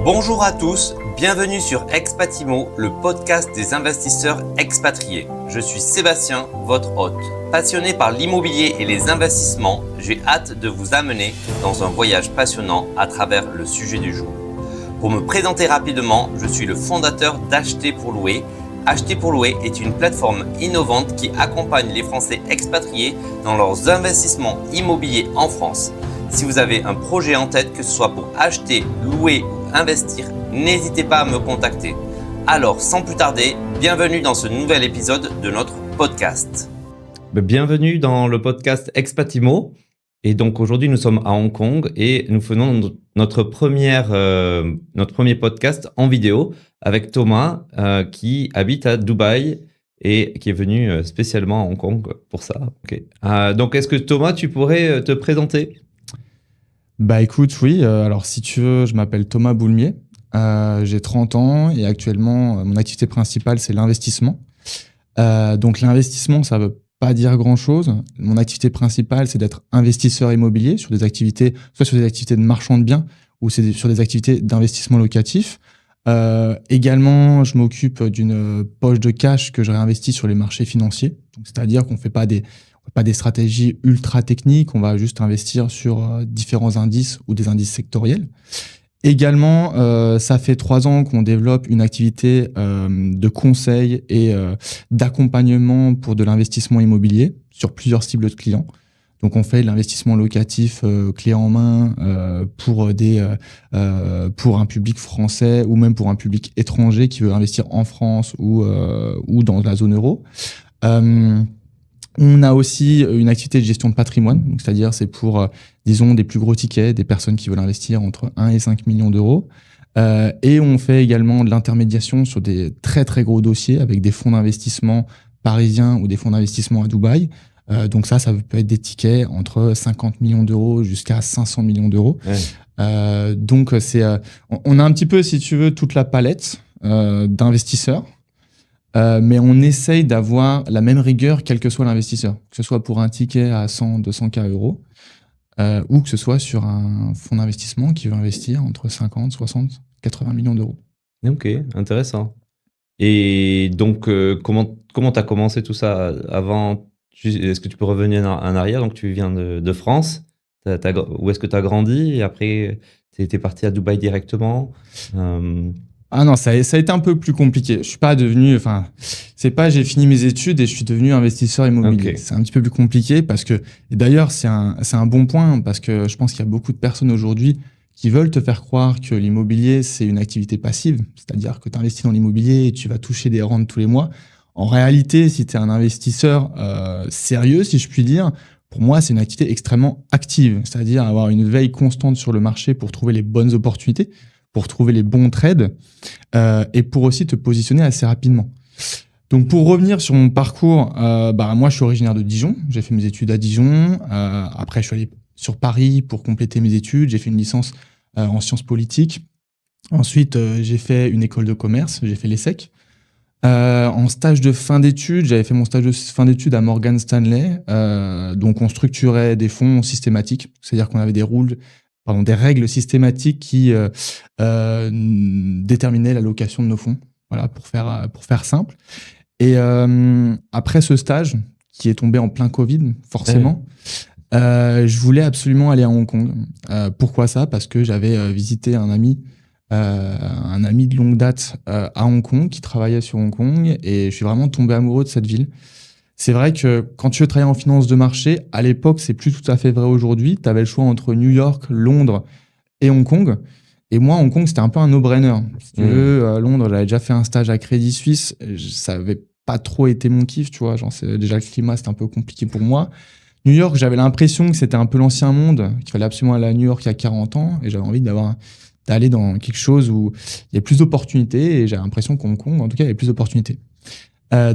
Bonjour à tous, bienvenue sur Expatimo, le podcast des investisseurs expatriés. Je suis Sébastien, votre hôte. Passionné par l'immobilier et les investissements, j'ai hâte de vous amener dans un voyage passionnant à travers le sujet du jour. Pour me présenter rapidement, je suis le fondateur d'Acheter pour louer. Acheter pour louer est une plateforme innovante qui accompagne les Français expatriés dans leurs investissements immobiliers en France. Si vous avez un projet en tête, que ce soit pour acheter, louer ou investir, n'hésitez pas à me contacter. Alors, sans plus tarder, bienvenue dans ce nouvel épisode de notre podcast. Bienvenue dans le podcast Expatimo. Et donc aujourd'hui, nous sommes à Hong Kong et nous faisons notre premier podcast en vidéo avec Thomas qui habite à Dubaï et qui est venu spécialement à Hong Kong pour ça. Okay. Donc, est-ce que Thomas, tu pourrais te présenter ? Écoute, oui. Alors, si tu veux, je m'appelle Thomas Boulmier. J'ai 30 ans et actuellement, mon activité principale, c'est l'investissement. Donc, l'investissement, ça veut pas dire grand-chose. Mon activité principale, c'est d'être investisseur immobilier sur des activités, soit sur des activités de marchand de biens ou sur des activités d'investissement locatif. Également, je m'occupe d'une poche de cash que je réinvestis sur les marchés financiers. Donc, c'est-à-dire qu'on fait pas des stratégies ultra techniques, on va juste investir sur différents indices ou des indices sectoriels. Également, ça fait 3 ans qu'on développe une activité de conseil et d'accompagnement pour de l'investissement immobilier sur plusieurs cibles de clients. Donc, on fait de l'investissement locatif clé en main pour un public français ou même pour un public étranger qui veut investir en France ou dans la zone euro. On a aussi une activité de gestion de patrimoine, donc c'est-à-dire c'est pour, disons, des plus gros tickets, des personnes qui veulent investir entre 1 et 5 millions d'euros. Et on fait également de l'intermédiation sur des très très gros dossiers avec des fonds d'investissement parisiens ou des fonds d'investissement à Dubaï. Donc ça peut être des tickets entre 50 millions d'euros jusqu'à 500 millions d'euros. Ouais. Donc on a un petit peu, si tu veux, toute la palette d'investisseurs. Mais on essaye d'avoir la même rigueur quel que soit l'investisseur, que ce soit pour un ticket à 100, 200K euros, ou que ce soit sur un fonds d'investissement qui veut investir entre 50, 60, 80 millions d'euros. Ok, intéressant. Et donc, comment tu as commencé tout ça avant ? Est-ce que tu peux revenir en arrière ? Donc, tu viens de France. Où est-ce que tu as grandi ? Et après, tu es parti à Dubaï directement Ah non, ça a été un peu plus compliqué. Je suis pas devenu, j'ai fini mes études et je suis devenu investisseur immobilier. Okay. C'est un petit peu plus compliqué parce que, et d'ailleurs, c'est un bon point parce que je pense qu'il y a beaucoup de personnes aujourd'hui qui veulent te faire croire que l'immobilier, c'est une activité passive. C'est-à-dire que tu investis dans l'immobilier et tu vas toucher des rentes tous les mois. En réalité, si tu es un investisseur sérieux, si je puis dire, pour moi, c'est une activité extrêmement active. C'est-à-dire avoir une veille constante sur le marché pour trouver les bonnes opportunités, pour trouver les bons trades et pour aussi te positionner assez rapidement. Donc, pour revenir sur mon parcours, moi, je suis originaire de Dijon. J'ai fait mes études à Dijon. Après, je suis allé sur Paris pour compléter mes études. J'ai fait une licence en sciences politiques. Ensuite, j'ai fait une école de commerce. J'ai fait l'ESSEC. En stage de fin d'études, j'avais fait mon stage de fin d'études à Morgan Stanley. Donc, on structurait des fonds systématiques. C'est-à-dire qu'on avait des règles systématiques qui déterminaient l'allocation de nos fonds, voilà, pour faire simple. Et après ce stage, qui est tombé en plein Covid, forcément, je voulais absolument aller à Hong Kong. Pourquoi ça ? Parce que j'avais visité un ami de longue date à Hong Kong, qui travaillait sur Hong Kong, et je suis vraiment tombé amoureux de cette ville. C'est vrai que quand tu veux travailler en finance de marché, à l'époque, c'est plus tout à fait vrai aujourd'hui. Tu avais le choix entre New York, Londres et Hong Kong. Et moi, Hong Kong, c'était un peu un no-brainer. Si tu veux, Londres, j'avais déjà fait un stage à Crédit Suisse. Ça n'avait pas trop été mon kiff, tu vois. Déjà, le climat, c'était un peu compliqué pour moi. New York, j'avais l'impression que c'était un peu l'ancien monde, qu'il fallait absolument aller à New York il y a 40 ans. Et j'avais envie d'aller dans quelque chose où il y a plus d'opportunités. Et j'avais l'impression qu'Hong Kong, en tout cas, il y avait plus d'opportunités.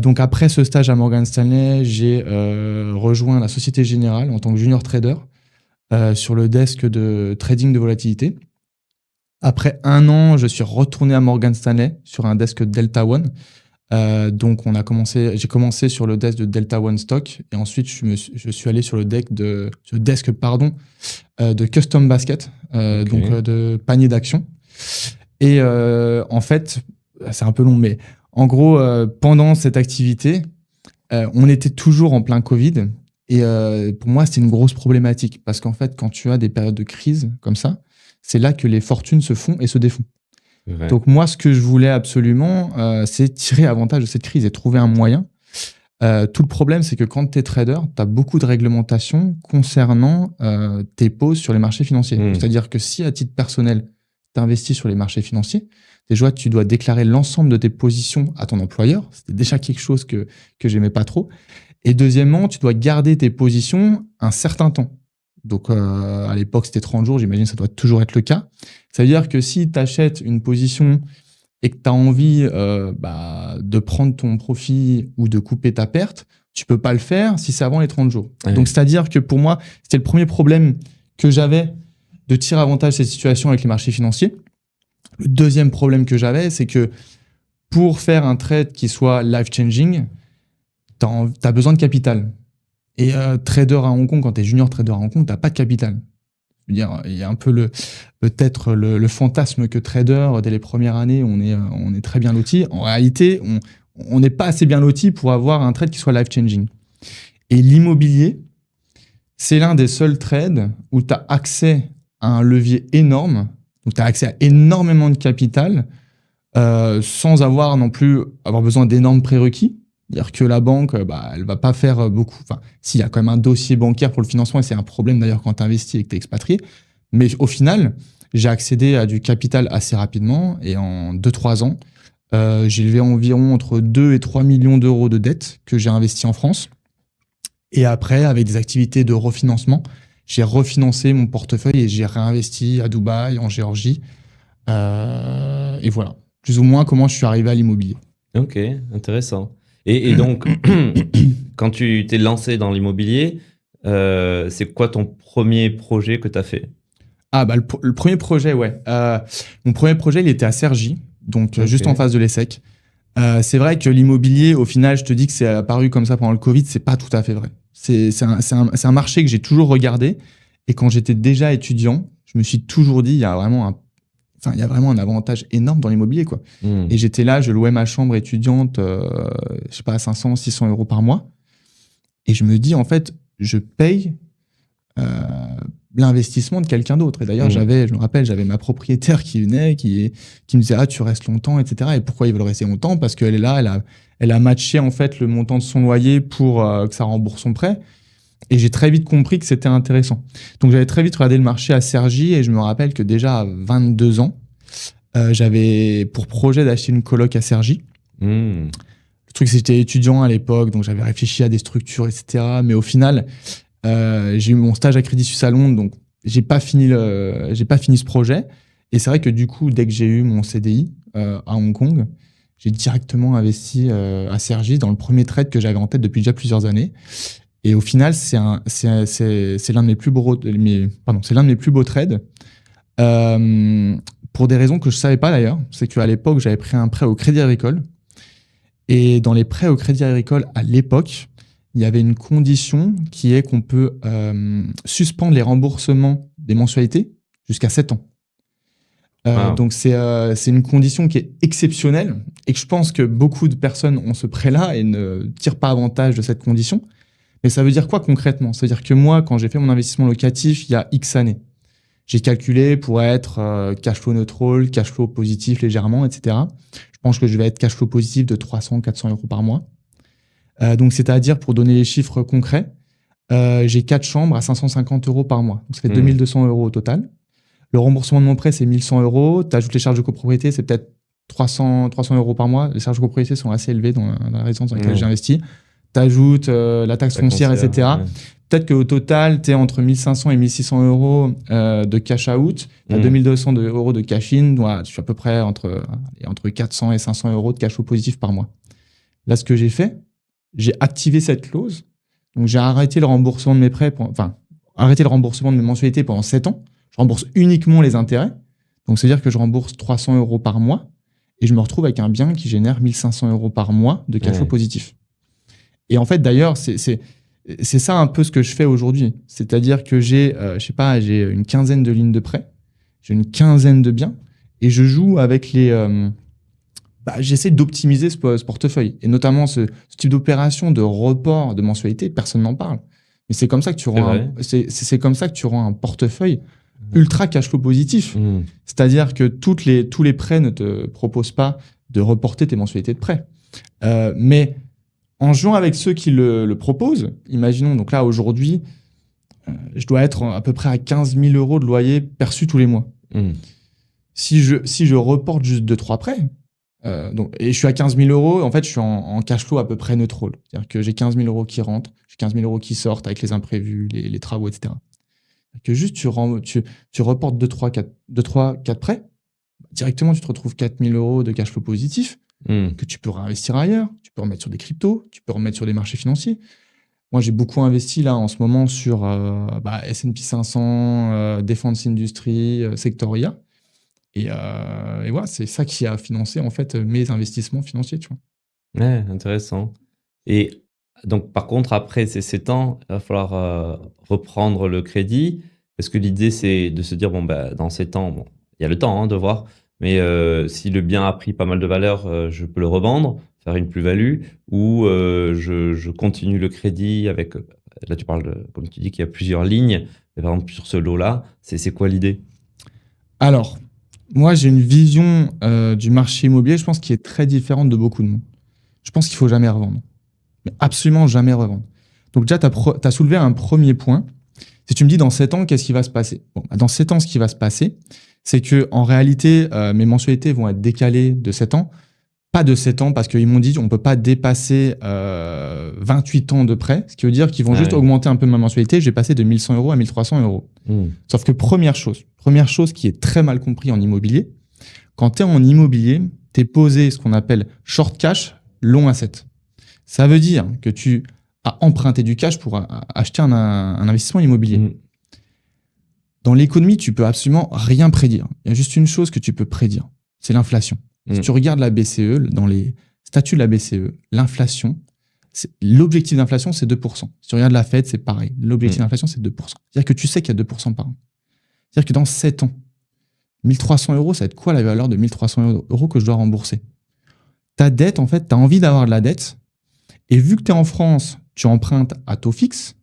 Donc après ce stage à Morgan Stanley, j'ai rejoint la Société Générale en tant que junior trader sur le desk de trading de volatilité. Après 1 an, je suis retourné à Morgan Stanley sur un desk Delta One. Donc j'ai commencé sur le desk de Delta One Stock et ensuite je suis allé sur le desk de Custom Basket, donc de panier d'actions. Et en fait, c'est un peu long, mais en gros, pendant cette activité, on était toujours en plein Covid. Et pour moi, c'était une grosse problématique. Parce qu'en fait, quand tu as des périodes de crise comme ça, c'est là que les fortunes se font et se défont. Ouais. Donc moi, ce que je voulais absolument, c'est tirer avantage de cette crise et trouver un moyen. Tout le problème, c'est que quand tu es trader, tu as beaucoup de réglementations concernant tes pauses sur les marchés financiers. C'est-à-dire que si, à titre personnel, tu investis sur les marchés financiers, déjà, tu dois déclarer l'ensemble de tes positions à ton employeur. C'était déjà quelque chose que j'aimais pas trop. Et deuxièmement, tu dois garder tes positions un certain temps. Donc, à l'époque, c'était 30 jours. J'imagine que ça doit toujours être le cas. Ça veut dire que si tu achètes une position et que tu as envie de prendre ton profit ou de couper ta perte, tu peux pas le faire si c'est avant les 30 jours. Ouais. Donc, c'est-à-dire que pour moi, c'était le premier problème que j'avais de tirer avantage de cette situation avec les marchés financiers. Le deuxième problème que j'avais, c'est que pour faire un trade qui soit life-changing, tu as besoin de capital. Et trader à Hong Kong, quand tu es junior trader à Hong Kong, tu n'as pas de capital. Je veux dire, il y a un peu peut-être le fantasme que trader, dès les premières années, on est très bien loti. En réalité, on n'est pas assez bien loti pour avoir un trade qui soit life-changing. Et l'immobilier, c'est l'un des seuls trades où tu as accès à un levier énorme, où tu as accès à énormément de capital, sans avoir non plus avoir besoin d'énormes prérequis. C'est-à-dire que la banque, elle va pas faire beaucoup. Enfin, s'il y a quand même un dossier bancaire pour le financement, et c'est un problème d'ailleurs quand tu investis et que tu es expatrié. Mais au final, j'ai accédé à du capital assez rapidement et en 2-3 ans, j'ai levé environ entre 2 et 3 millions d'euros de dettes que j'ai investi en France. Et après, avec des activités de refinancement, j'ai refinancé mon portefeuille et j'ai réinvesti à Dubaï, en Géorgie. Et voilà, plus ou moins comment je suis arrivé à l'immobilier. Ok, intéressant. Et donc, quand tu t'es lancé dans l'immobilier, c'est quoi ton premier projet que tu as fait? Le premier projet, ouais. Mon premier projet, il était à Cergy, donc Ok. juste en face de l'ESSEC. C'est vrai que l'immobilier, au final, je te dis que c'est apparu comme ça pendant le Covid, c'est pas tout à fait vrai. C'est un marché que j'ai toujours regardé. Et quand j'étais déjà étudiant, je me suis toujours dit, il y a vraiment un avantage énorme dans l'immobilier, quoi. Et j'étais là, je louais ma chambre étudiante, je sais pas, 500, 600 euros par mois. Et je me dis, en fait, je paye l'investissement de quelqu'un d'autre. Et d'ailleurs, je me rappelle, j'avais ma propriétaire qui venait, qui me disait, tu restes longtemps, etc. Et pourquoi ils veulent rester longtemps? Parce qu'elle est là, elle a matché, en fait, le montant de son loyer pour que ça rembourse son prêt. Et j'ai très vite compris que c'était intéressant. Donc, j'avais très vite regardé le marché à Cergy et je me rappelle que déjà à 22 ans, j'avais pour projet d'acheter une coloc à Cergy. Le truc, c'est que j'étais étudiant à l'époque, donc j'avais réfléchi à des structures, etc. Mais au final, j'ai eu mon stage à Crédit Suisse à Londres, donc j'ai pas fini ce projet. Et c'est vrai que du coup, dès que j'ai eu mon CDI à Hong Kong, j'ai directement investi à Cergy dans le premier trade que j'avais en tête depuis déjà plusieurs années. Et au final, c'est l'un de mes plus beaux trades. Pour des raisons que je savais pas d'ailleurs. C'est qu'à l'époque, j'avais pris un prêt au Crédit Agricole. Et dans les prêts au Crédit Agricole, à l'époque, il y avait une condition qui est qu'on peut suspendre les remboursements des mensualités jusqu'à 7 ans. Wow. Donc, c'est une condition qui est exceptionnelle et que je pense que beaucoup de personnes ont ce prêt-là et ne tirent pas avantage de cette condition. Mais ça veut dire quoi concrètement? Ça veut dire que moi, quand j'ai fait mon investissement locatif il y a X années, j'ai calculé pour être cash flow neutral, cash flow positif légèrement, etc. Je pense que je vais être cash flow positif de 300-400 euros par mois. Donc, c'est-à-dire, pour donner les chiffres concrets, j'ai 4 chambres à 550 euros par mois. Donc, ça fait 2200 euros au total. Le remboursement de mon prêt, c'est 1100 euros. Tu ajoutes les charges de copropriété, c'est peut-être 300 euros par mois. Les charges de copropriété sont assez élevées dans la résidence dans laquelle j'ai investi. Tu ajoutes la taxe foncière, etc. Ouais. Peut-être qu'au total, tu es entre 1500 et 1600 euros de cash out. Tu as 2200 euros de cash in. Ouais, je suis à peu près entre 400 et 500 euros de cash flow positif par mois. Là, ce que j'ai fait, j'ai activé cette clause. Donc, j'ai arrêté le remboursement de mes prêts, arrêté le remboursement de mes mensualités pendant 7 ans. Je rembourse uniquement les intérêts. Donc, c'est-à-dire que je rembourse 300 euros par mois et je me retrouve avec un bien qui génère 1500 euros par mois de cash flow positif. Et en fait, d'ailleurs, c'est ça un peu ce que je fais aujourd'hui. C'est-à-dire que j'ai une quinzaine de lignes de prêt, j'ai une quinzaine de biens et je joue avec j'essaie d'optimiser ce portefeuille. Et notamment ce type d'opération de report de mensualité, personne n'en parle. Mais c'est comme ça que tu rends c'est comme ça que tu rends un portefeuille ultra cash flow positif. C'est-à-dire que tous les prêts ne te proposent pas de reporter tes mensualités de prêt. Mais en jouant avec ceux qui le proposent, imaginons, donc là, aujourd'hui, je dois être à peu près à 15 000 euros de loyer perçu tous les mois. Si je reporte juste 2-3 prêts, et je suis à 15 000 euros, en fait, je suis en cash flow à peu près neutral. C'est-à-dire que j'ai 15 000 euros qui rentrent, j'ai 15 000 euros qui sortent avec les imprévus, les travaux, etc. Que juste tu reportes 2-3-4 prêts, directement tu te retrouves 4 000 euros de cash flow positif que tu peux réinvestir ailleurs, tu peux remettre sur des cryptos, tu peux remettre sur des marchés financiers. Moi, j'ai beaucoup investi là en ce moment sur S&P 500, Defense Industry, Sectoria. Et voilà, c'est ça qui a financé en fait mes investissements financiers, tu vois. Ouais, intéressant. Et donc, par contre, après ces 7 ans, il va falloir reprendre le crédit. Parce que l'idée, c'est de se dire, dans 7 ans, il y a le temps de voir, mais si le bien a pris pas mal de valeur, je peux le revendre, faire une plus-value, ou je continue le crédit avec... Là, tu parles, comme tu dis, qu'il y a plusieurs lignes. Mais par exemple, sur ce lot-là, c'est quoi l'idée? Alors, moi, j'ai une vision du marché immobilier, je pense, qui est très différente de beaucoup de monde. Je pense qu'il ne faut jamais revendre. Mais absolument jamais revendre. Donc déjà, tu as soulevé un premier point. Si tu me dis dans 7 ans, qu'est-ce qui va se passer? Dans 7 ans, ce qui va se passer, c'est que en réalité, mes mensualités vont être décalées de 7 ans. Pas de 7 ans, parce qu'ils m'ont dit qu'on ne peut pas dépasser 28 ans de prêt, ce qui veut dire qu'ils vont juste augmenter un peu ma mensualité. Je vais passer de 1 100 euros à 1 300 euros. Sauf que première chose qui est très mal compris en immobilier, quand tu es en immobilier, tu es posé ce qu'on appelle short cash, long asset. Ça veut dire que tu as emprunté du cash pour acheter un investissement immobilier. Dans l'économie, tu peux absolument rien prédire. Il y a juste une chose que tu peux prédire, c'est l'inflation. Si tu regardes la BCE, dans les statuts de la BCE, l'inflation, l'objectif d'inflation, c'est 2%. Si tu regardes la Fed, c'est pareil. L'objectif d'inflation, c'est 2%. C'est-à-dire que tu sais qu'il y a 2% par an. C'est-à-dire que dans 7 ans, 1 300 euros, ça va être quoi la valeur de 1 300 euros que je dois rembourser? Ta dette, en fait, tu as envie d'avoir de la dette. Et vu que tu es en France, tu empruntes à taux fixe,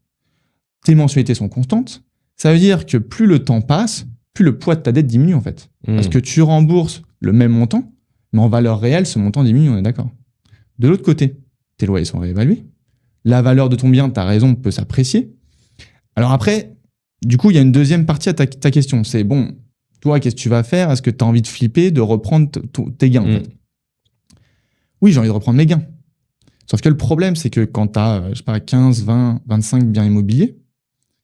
tes mensualités sont constantes. Ça veut dire que plus le temps passe, plus le poids de ta dette diminue, en fait. Parce que tu rembourses le même montant, mais en valeur réelle, ce montant diminue, on est d'accord. De l'autre côté, tes loyers sont réévalués. La valeur de ton bien, tu as raison, peut s'apprécier. Alors après, du coup, il y a une deuxième partie à ta question. C'est bon, toi, qu'est-ce que tu vas faire? Est-ce que tu as envie de flipper, de reprendre tes gains en fait? Oui, j'ai envie de reprendre mes gains. Sauf que le problème, c'est que quand tu as, 15, 20, 25 biens immobiliers,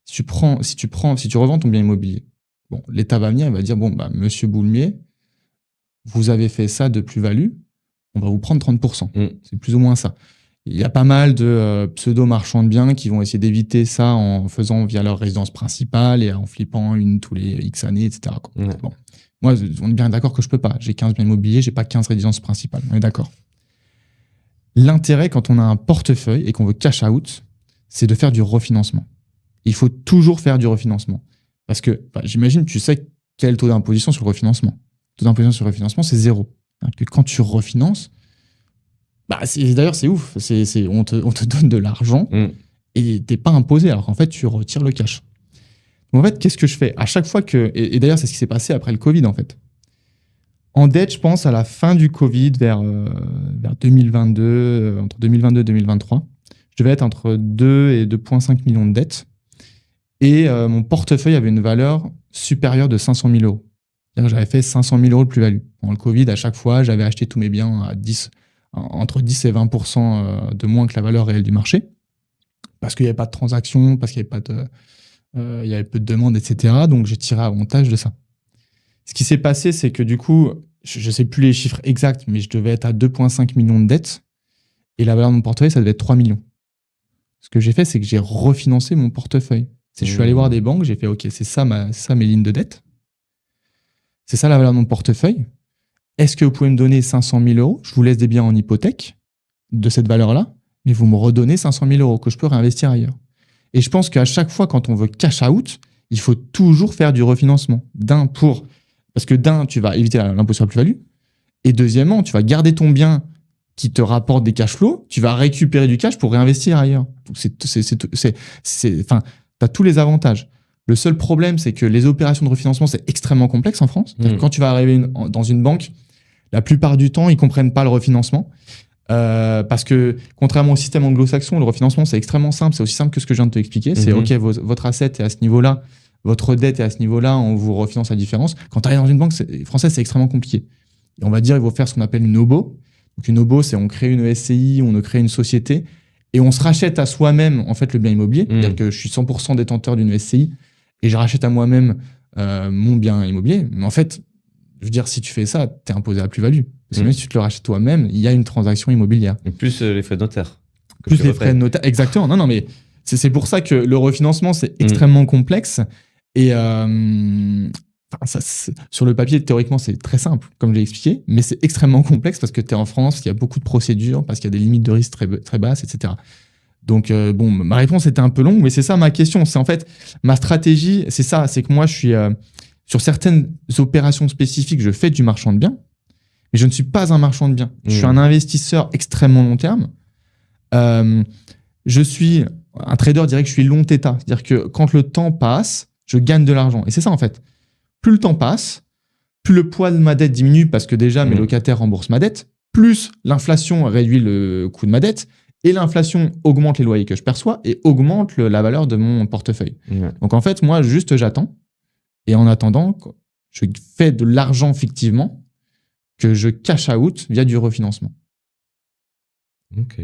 si tu revends ton bien immobilier, bon, l'État va venir, il va dire, monsieur Boulmier, vous avez fait ça de plus-value, on va vous prendre 30%. C'est plus ou moins ça. Il y a pas mal de pseudo-marchands de biens qui vont essayer d'éviter ça en faisant via leur résidence principale et en flippant une tous les X années, etc. Bon. Moi, on est bien d'accord que je peux pas. J'ai 15 biens immobiliers, j'ai pas 15 résidences principales. On est d'accord. L'intérêt, quand on a un portefeuille et qu'on veut cash out, c'est de faire du refinancement. Il faut toujours faire du refinancement. Parce que, j'imagine, tu sais quel est le taux d'imposition sur le refinancement. Le taux d'imposition sur le refinancement, c'est 0. Que quand tu refinances, d'ailleurs, c'est ouf. On te donne de l'argent et t'es pas imposé, alors qu'en fait, tu retires le cash. Donc, en fait, qu'est-ce que je fais? À chaque fois que... Et d'ailleurs, c'est ce qui s'est passé après le Covid, en fait. En dette, je pense, à la fin du Covid, vers 2022, entre 2022 et 2023, je devais être entre 2 et 2,5 millions de dettes. Et mon portefeuille avait une valeur supérieure de 500 000 euros. C'est-à-dire que j'avais fait 500 000 euros de plus-value. Pendant le Covid, à chaque fois, j'avais acheté tous mes biens à entre 10 et 20% de moins que la valeur réelle du marché. Parce qu'il n'y avait pas de transactions, parce qu'il n'y avait peu de demandes, etc. Donc, j'ai tiré avantage de ça. Ce qui s'est passé, c'est que du coup, je ne sais plus les chiffres exacts, mais je devais être à 2,5 millions de dettes. Et la valeur de mon portefeuille, ça devait être 3 millions. Ce que j'ai fait, c'est que j'ai refinancé mon portefeuille. Je suis allé voir des banques, j'ai fait, OK, c'est ça mes lignes de dette. C'est ça la valeur de mon portefeuille. Est-ce que vous pouvez me donner 500 000 euros? Je vous laisse des biens en hypothèque de cette valeur-là, mais vous me redonnez 500 000 euros que je peux réinvestir ailleurs. Et je pense qu'à chaque fois, quand on veut cash out, il faut toujours faire du refinancement. Pour Parce que d'un, tu vas éviter l'impôt sur la plus-value. Et deuxièmement, tu vas garder ton bien qui te rapporte des cash flows, tu vas récupérer du cash pour réinvestir ailleurs. Donc t'as tous les avantages. Le seul problème, c'est que les opérations de refinancement, c'est extrêmement complexe en France. Quand tu vas arriver dans une banque, la plupart du temps, ils comprennent pas le refinancement. Parce que contrairement au système anglo-saxon, le refinancement, c'est extrêmement simple. C'est aussi simple que ce que je viens de te expliquer. C'est OK, votre asset est à ce niveau-là, votre dette est à ce niveau-là, on vous refinance la différence. Quand tu arrives dans une banque française, c'est extrêmement compliqué. Et on va dire, il faut faire ce qu'on appelle une OBO. Donc une OBO, c'est on crée une SCI, on crée une société et on se rachète à soi-même en fait le bien immobilier. C'est-à-dire que je suis 100% détenteur d'une SCI et je rachète à moi-même mon bien immobilier. Mais en fait, je veux dire, si tu fais ça, t'es imposé à la plus-value. Parce que même si tu te le rachètes toi-même, il y a une transaction immobilière. Et plus les frais de notaire. Plus les frais de notaire. Exactement. Non, mais c'est pour ça que le refinancement, c'est extrêmement complexe. Et sur le papier, théoriquement, c'est très simple, comme j'ai expliqué, mais c'est extrêmement complexe parce que tu es en France, il y a beaucoup de procédures, parce qu'il y a des limites de risque très, très basses, etc. Donc, ma réponse était un peu longue, mais c'est ça ma question. C'est en fait, ma stratégie, c'est ça, c'est que moi, je suis sur certaines opérations spécifiques, je fais du marchand de biens, mais je ne suis pas un marchand de biens. Je suis un investisseur extrêmement long terme. Je suis un trader, dirait que je suis long theta. C'est-à-dire que quand le temps passe, je gagne de l'argent. Et c'est ça, en fait. Plus le temps passe, plus le poids de ma dette diminue parce que déjà, mes locataires remboursent ma dette, plus l'inflation réduit le coût de ma dette, et l'inflation augmente les loyers que je perçois et augmente la valeur de mon portefeuille. Donc, en fait, moi, juste j'attends. Et en attendant, je fais de l'argent fictivement que je cash out via du refinancement. Ok.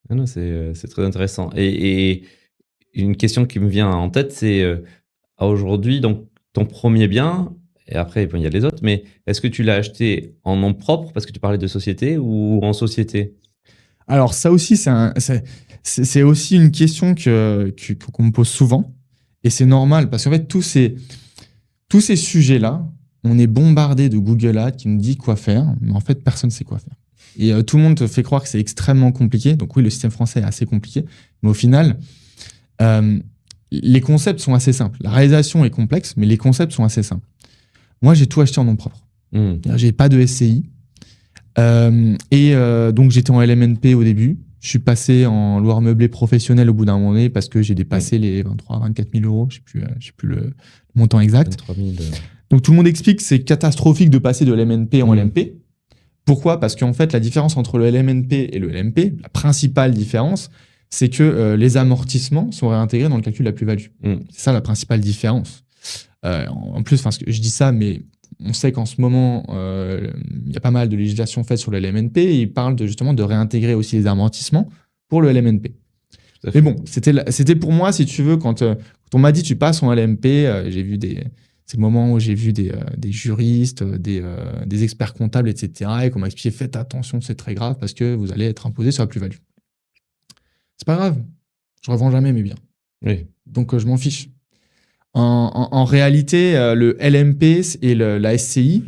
Ah non, c'est très intéressant. Et une question qui me vient en tête, c'est aujourd'hui, donc ton premier bien, et après il y a les autres, mais est-ce que tu l'as acheté en nom propre parce que tu parlais de société ou en société? Alors ça aussi, c'est aussi une question qu'on me pose souvent, et c'est normal parce qu'en fait tous ces sujets-là, on est bombardé de Google Ads qui nous dit quoi faire, mais en fait personne ne sait quoi faire. Et tout le monde te fait croire que c'est extrêmement compliqué. Donc oui, le système français est assez compliqué, mais au final, les concepts sont assez simples. La réalisation est complexe, mais les concepts sont assez simples. Moi, j'ai tout acheté en nom propre. J'ai pas de SCI. Donc, j'étais en LMNP au début. Je suis passé en loueur meublé professionnel au bout d'un moment donné parce que j'ai dépassé les 23 24 000 euros. Je sais plus le montant exact. 23 000. Donc, tout le monde explique que c'est catastrophique de passer de LMNP en LMP. Pourquoi ? Parce qu'en fait, la différence entre le LMNP et le LMP, la principale différence, c'est que les amortissements sont réintégrés dans le calcul de la plus-value. C'est ça la principale différence. En plus, je dis ça, mais on sait qu'en ce moment, il y a pas mal de législation faite sur le LMNP et ils parlent justement de réintégrer aussi les amortissements pour le LMNP. Mais bon, c'était pour moi, si tu veux, quand on m'a dit tu passes en LMP, j'ai vu c'est le moment où j'ai vu des juristes, des experts comptables, etc. et qu'on m'a expliqué faites attention, c'est très grave parce que vous allez être imposé sur la plus-value. C'est pas grave, je revends jamais mes biens. Oui. Donc je m'en fiche. En réalité, le LMP et la SCI,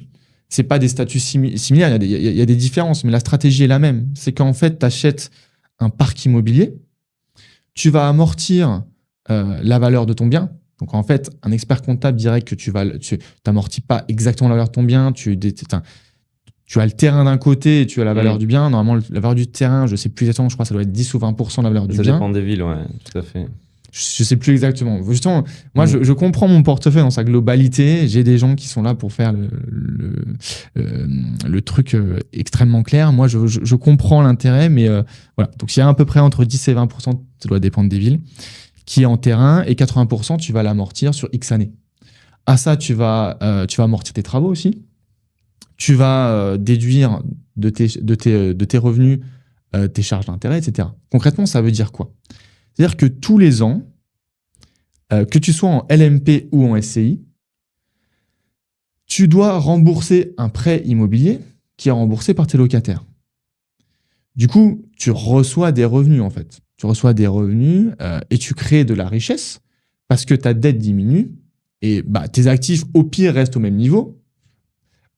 c'est pas des statuts similaires, il y a des différences, mais la stratégie est la même. C'est qu'en fait, tu achètes un parc immobilier, tu vas amortir la valeur de ton bien. Donc en fait, un expert comptable dirait que tu n'amortis pas exactement la valeur de ton bien, tu as le terrain d'un côté et tu as la valeur du bien. Normalement, la valeur du terrain, je ne sais plus exactement, je crois que ça doit être 10 ou 20% de la valeur du bien. Ça dépend des villes, ouais, tout à fait. Je ne sais plus exactement. Justement, moi, je comprends mon portefeuille dans sa globalité. J'ai des gens qui sont là pour faire le truc extrêmement clair. Moi, je comprends l'intérêt, mais voilà. Donc, il y a à peu près entre 10 et 20%, ça doit dépendre des villes, qui est en terrain, et 80%, tu vas l'amortir sur X années. À ça, tu vas amortir tes travaux aussi. Tu vas déduire de tes revenus tes charges d'intérêt, etc. Concrètement, ça veut dire quoi ? C'est-à-dire que tous les ans, que tu sois en LMP ou en SCI, tu dois rembourser un prêt immobilier qui est remboursé par tes locataires. Du coup, tu reçois des revenus, en fait. Tu reçois des revenus et tu crées de la richesse parce que ta dette diminue et tes actifs, au pire, restent au même niveau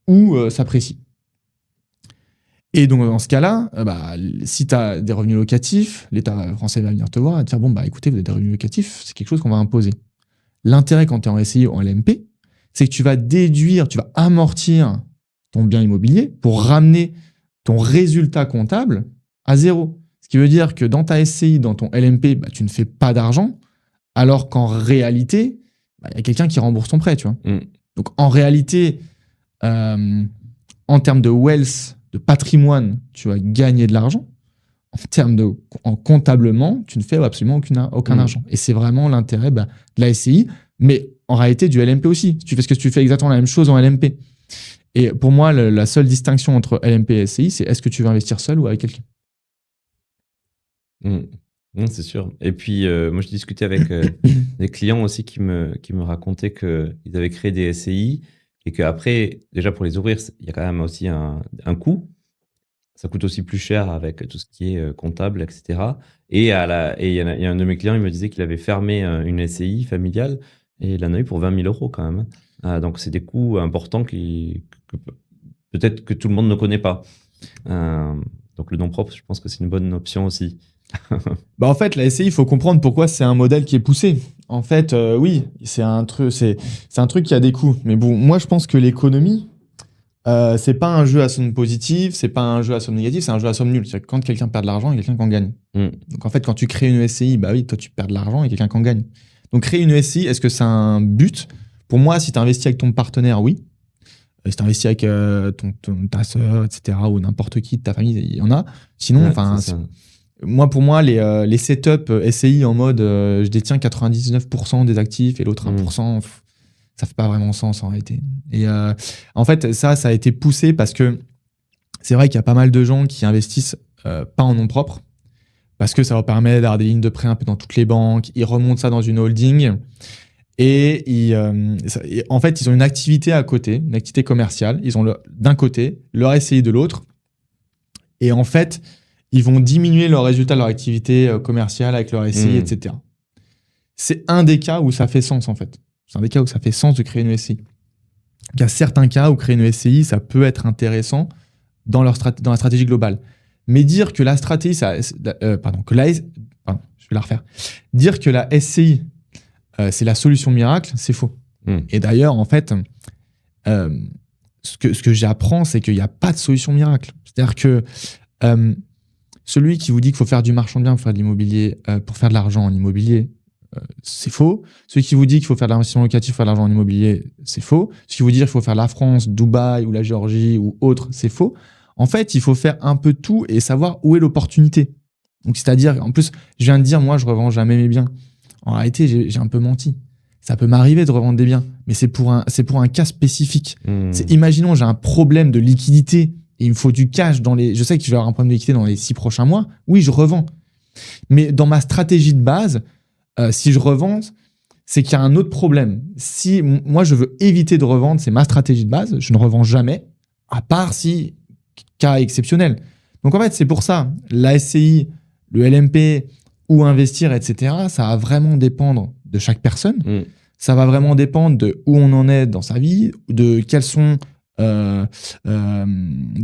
ou s'apprécient. Et donc, dans ce cas-là, si tu as des revenus locatifs, l'État français va venir te voir et te dire, écoutez, vous avez des revenus locatifs, c'est quelque chose qu'on va imposer. L'intérêt quand tu es en SCI ou en LMP, c'est que tu vas déduire, tu vas amortir ton bien immobilier pour ramener ton résultat comptable à zéro. Ce qui veut dire que dans ta SCI, dans ton LMP, bah, tu ne fais pas d'argent, alors qu'en réalité, il y a quelqu'un qui rembourse ton prêt, tu vois. Donc, en réalité, en termes de wealth, de patrimoine, tu vas gagner de l'argent. En comptablement, tu ne fais absolument aucun argent. Et c'est vraiment l'intérêt de la SCI, mais en réalité du LMP aussi. Tu fais ce que tu fais exactement la même chose en LMP. Et pour moi, la seule distinction entre LMP et SCI, c'est est-ce que tu veux investir seul ou avec quelqu'un. C'est sûr. Et puis, moi, je discutais avec des clients aussi qui me racontaient qu'ils avaient créé des SCI et qu'après, déjà pour les ouvrir, il y a quand même aussi un coût. Ça coûte aussi plus cher avec tout ce qui est comptable, etc. Et il y a un de mes clients, il me disait qu'il avait fermé une SCI familiale et il en a eu pour 20 000 euros quand même. Donc, c'est des coûts importants que peut-être que tout le monde ne connaît pas. Donc, le nom propre, je pense que c'est une bonne option aussi. En fait, la SCI, il faut comprendre pourquoi c'est un modèle qui est poussé. En fait, oui, c'est un truc qui a des coûts. Mais bon, moi, je pense que l'économie, c'est pas un jeu à somme positive, c'est pas un jeu à somme négative, c'est un jeu à somme nulle. C'est-à-dire que quand quelqu'un perd de l'argent, il y a quelqu'un qui en gagne. Donc en fait, quand tu crées une SCI, bah oui, toi tu perds de l'argent et quelqu'un qui en gagne. Donc créer une SCI, est-ce que c'est un but? Pour moi, si tu investis avec ton partenaire, oui. Si tu investis avec ta sœur, etc., ou n'importe qui de ta famille, il y en a. Sinon, pour moi, les setups SCI en mode je détiens 99% des actifs et l'autre 1%, ça fait pas vraiment sens en réalité. Et en fait, ça a été poussé parce que c'est vrai qu'il y a pas mal de gens qui investissent pas en nom propre parce que ça leur permet d'avoir des lignes de prêt un peu dans toutes les banques. Ils remontent ça dans une holding et en fait, ils ont une activité à côté, une activité commerciale. Ils ont d'un côté leur SCI de l'autre et en fait, ils vont diminuer leurs résultats de leur activité commerciale avec leur SCI, etc. C'est un des cas où ça fait sens en fait. C'est un des cas où ça fait sens de créer une SCI. Il y a certains cas où créer une SCI, ça peut être intéressant dans la stratégie globale. Mais dire que la stratégie, dire que la SCI, c'est la solution miracle, c'est faux. Et d'ailleurs, en fait, ce que j'apprends, c'est qu'il n'y a pas de solution miracle. C'est-à-dire que celui qui vous dit qu'il faut faire du marchand de biens pour faire de l'immobilier, pour faire de l'argent en immobilier, c'est faux. Celui qui vous dit qu'il faut faire de l'investissement locatif pour faire de l'argent en immobilier, c'est faux. Celui qui vous dit qu'il faut faire la France, Dubaï ou la Géorgie ou autre, c'est faux. En fait, il faut faire un peu tout et savoir où est l'opportunité. Donc, c'est-à-dire, en plus, je viens de dire, moi, je revends jamais mes biens. En réalité, j'ai un peu menti. Ça peut m'arriver de revendre des biens, mais c'est pour un cas spécifique. Imaginons, j'ai un problème de liquidité et il me faut du cash je sais que je vais avoir un problème de liquidité dans les 6 prochains mois. Oui, je revends. Mais dans ma stratégie de base, si je revends, c'est qu'il y a un autre problème. Si moi, je veux éviter de revendre, c'est ma stratégie de base, je ne revends jamais, à part si cas exceptionnel. Donc en fait, c'est pour ça, la SCI, le LMP ou investir, etc., ça va vraiment dépendre de chaque personne. Ça va vraiment dépendre de où on en est dans sa vie, de quelles sont de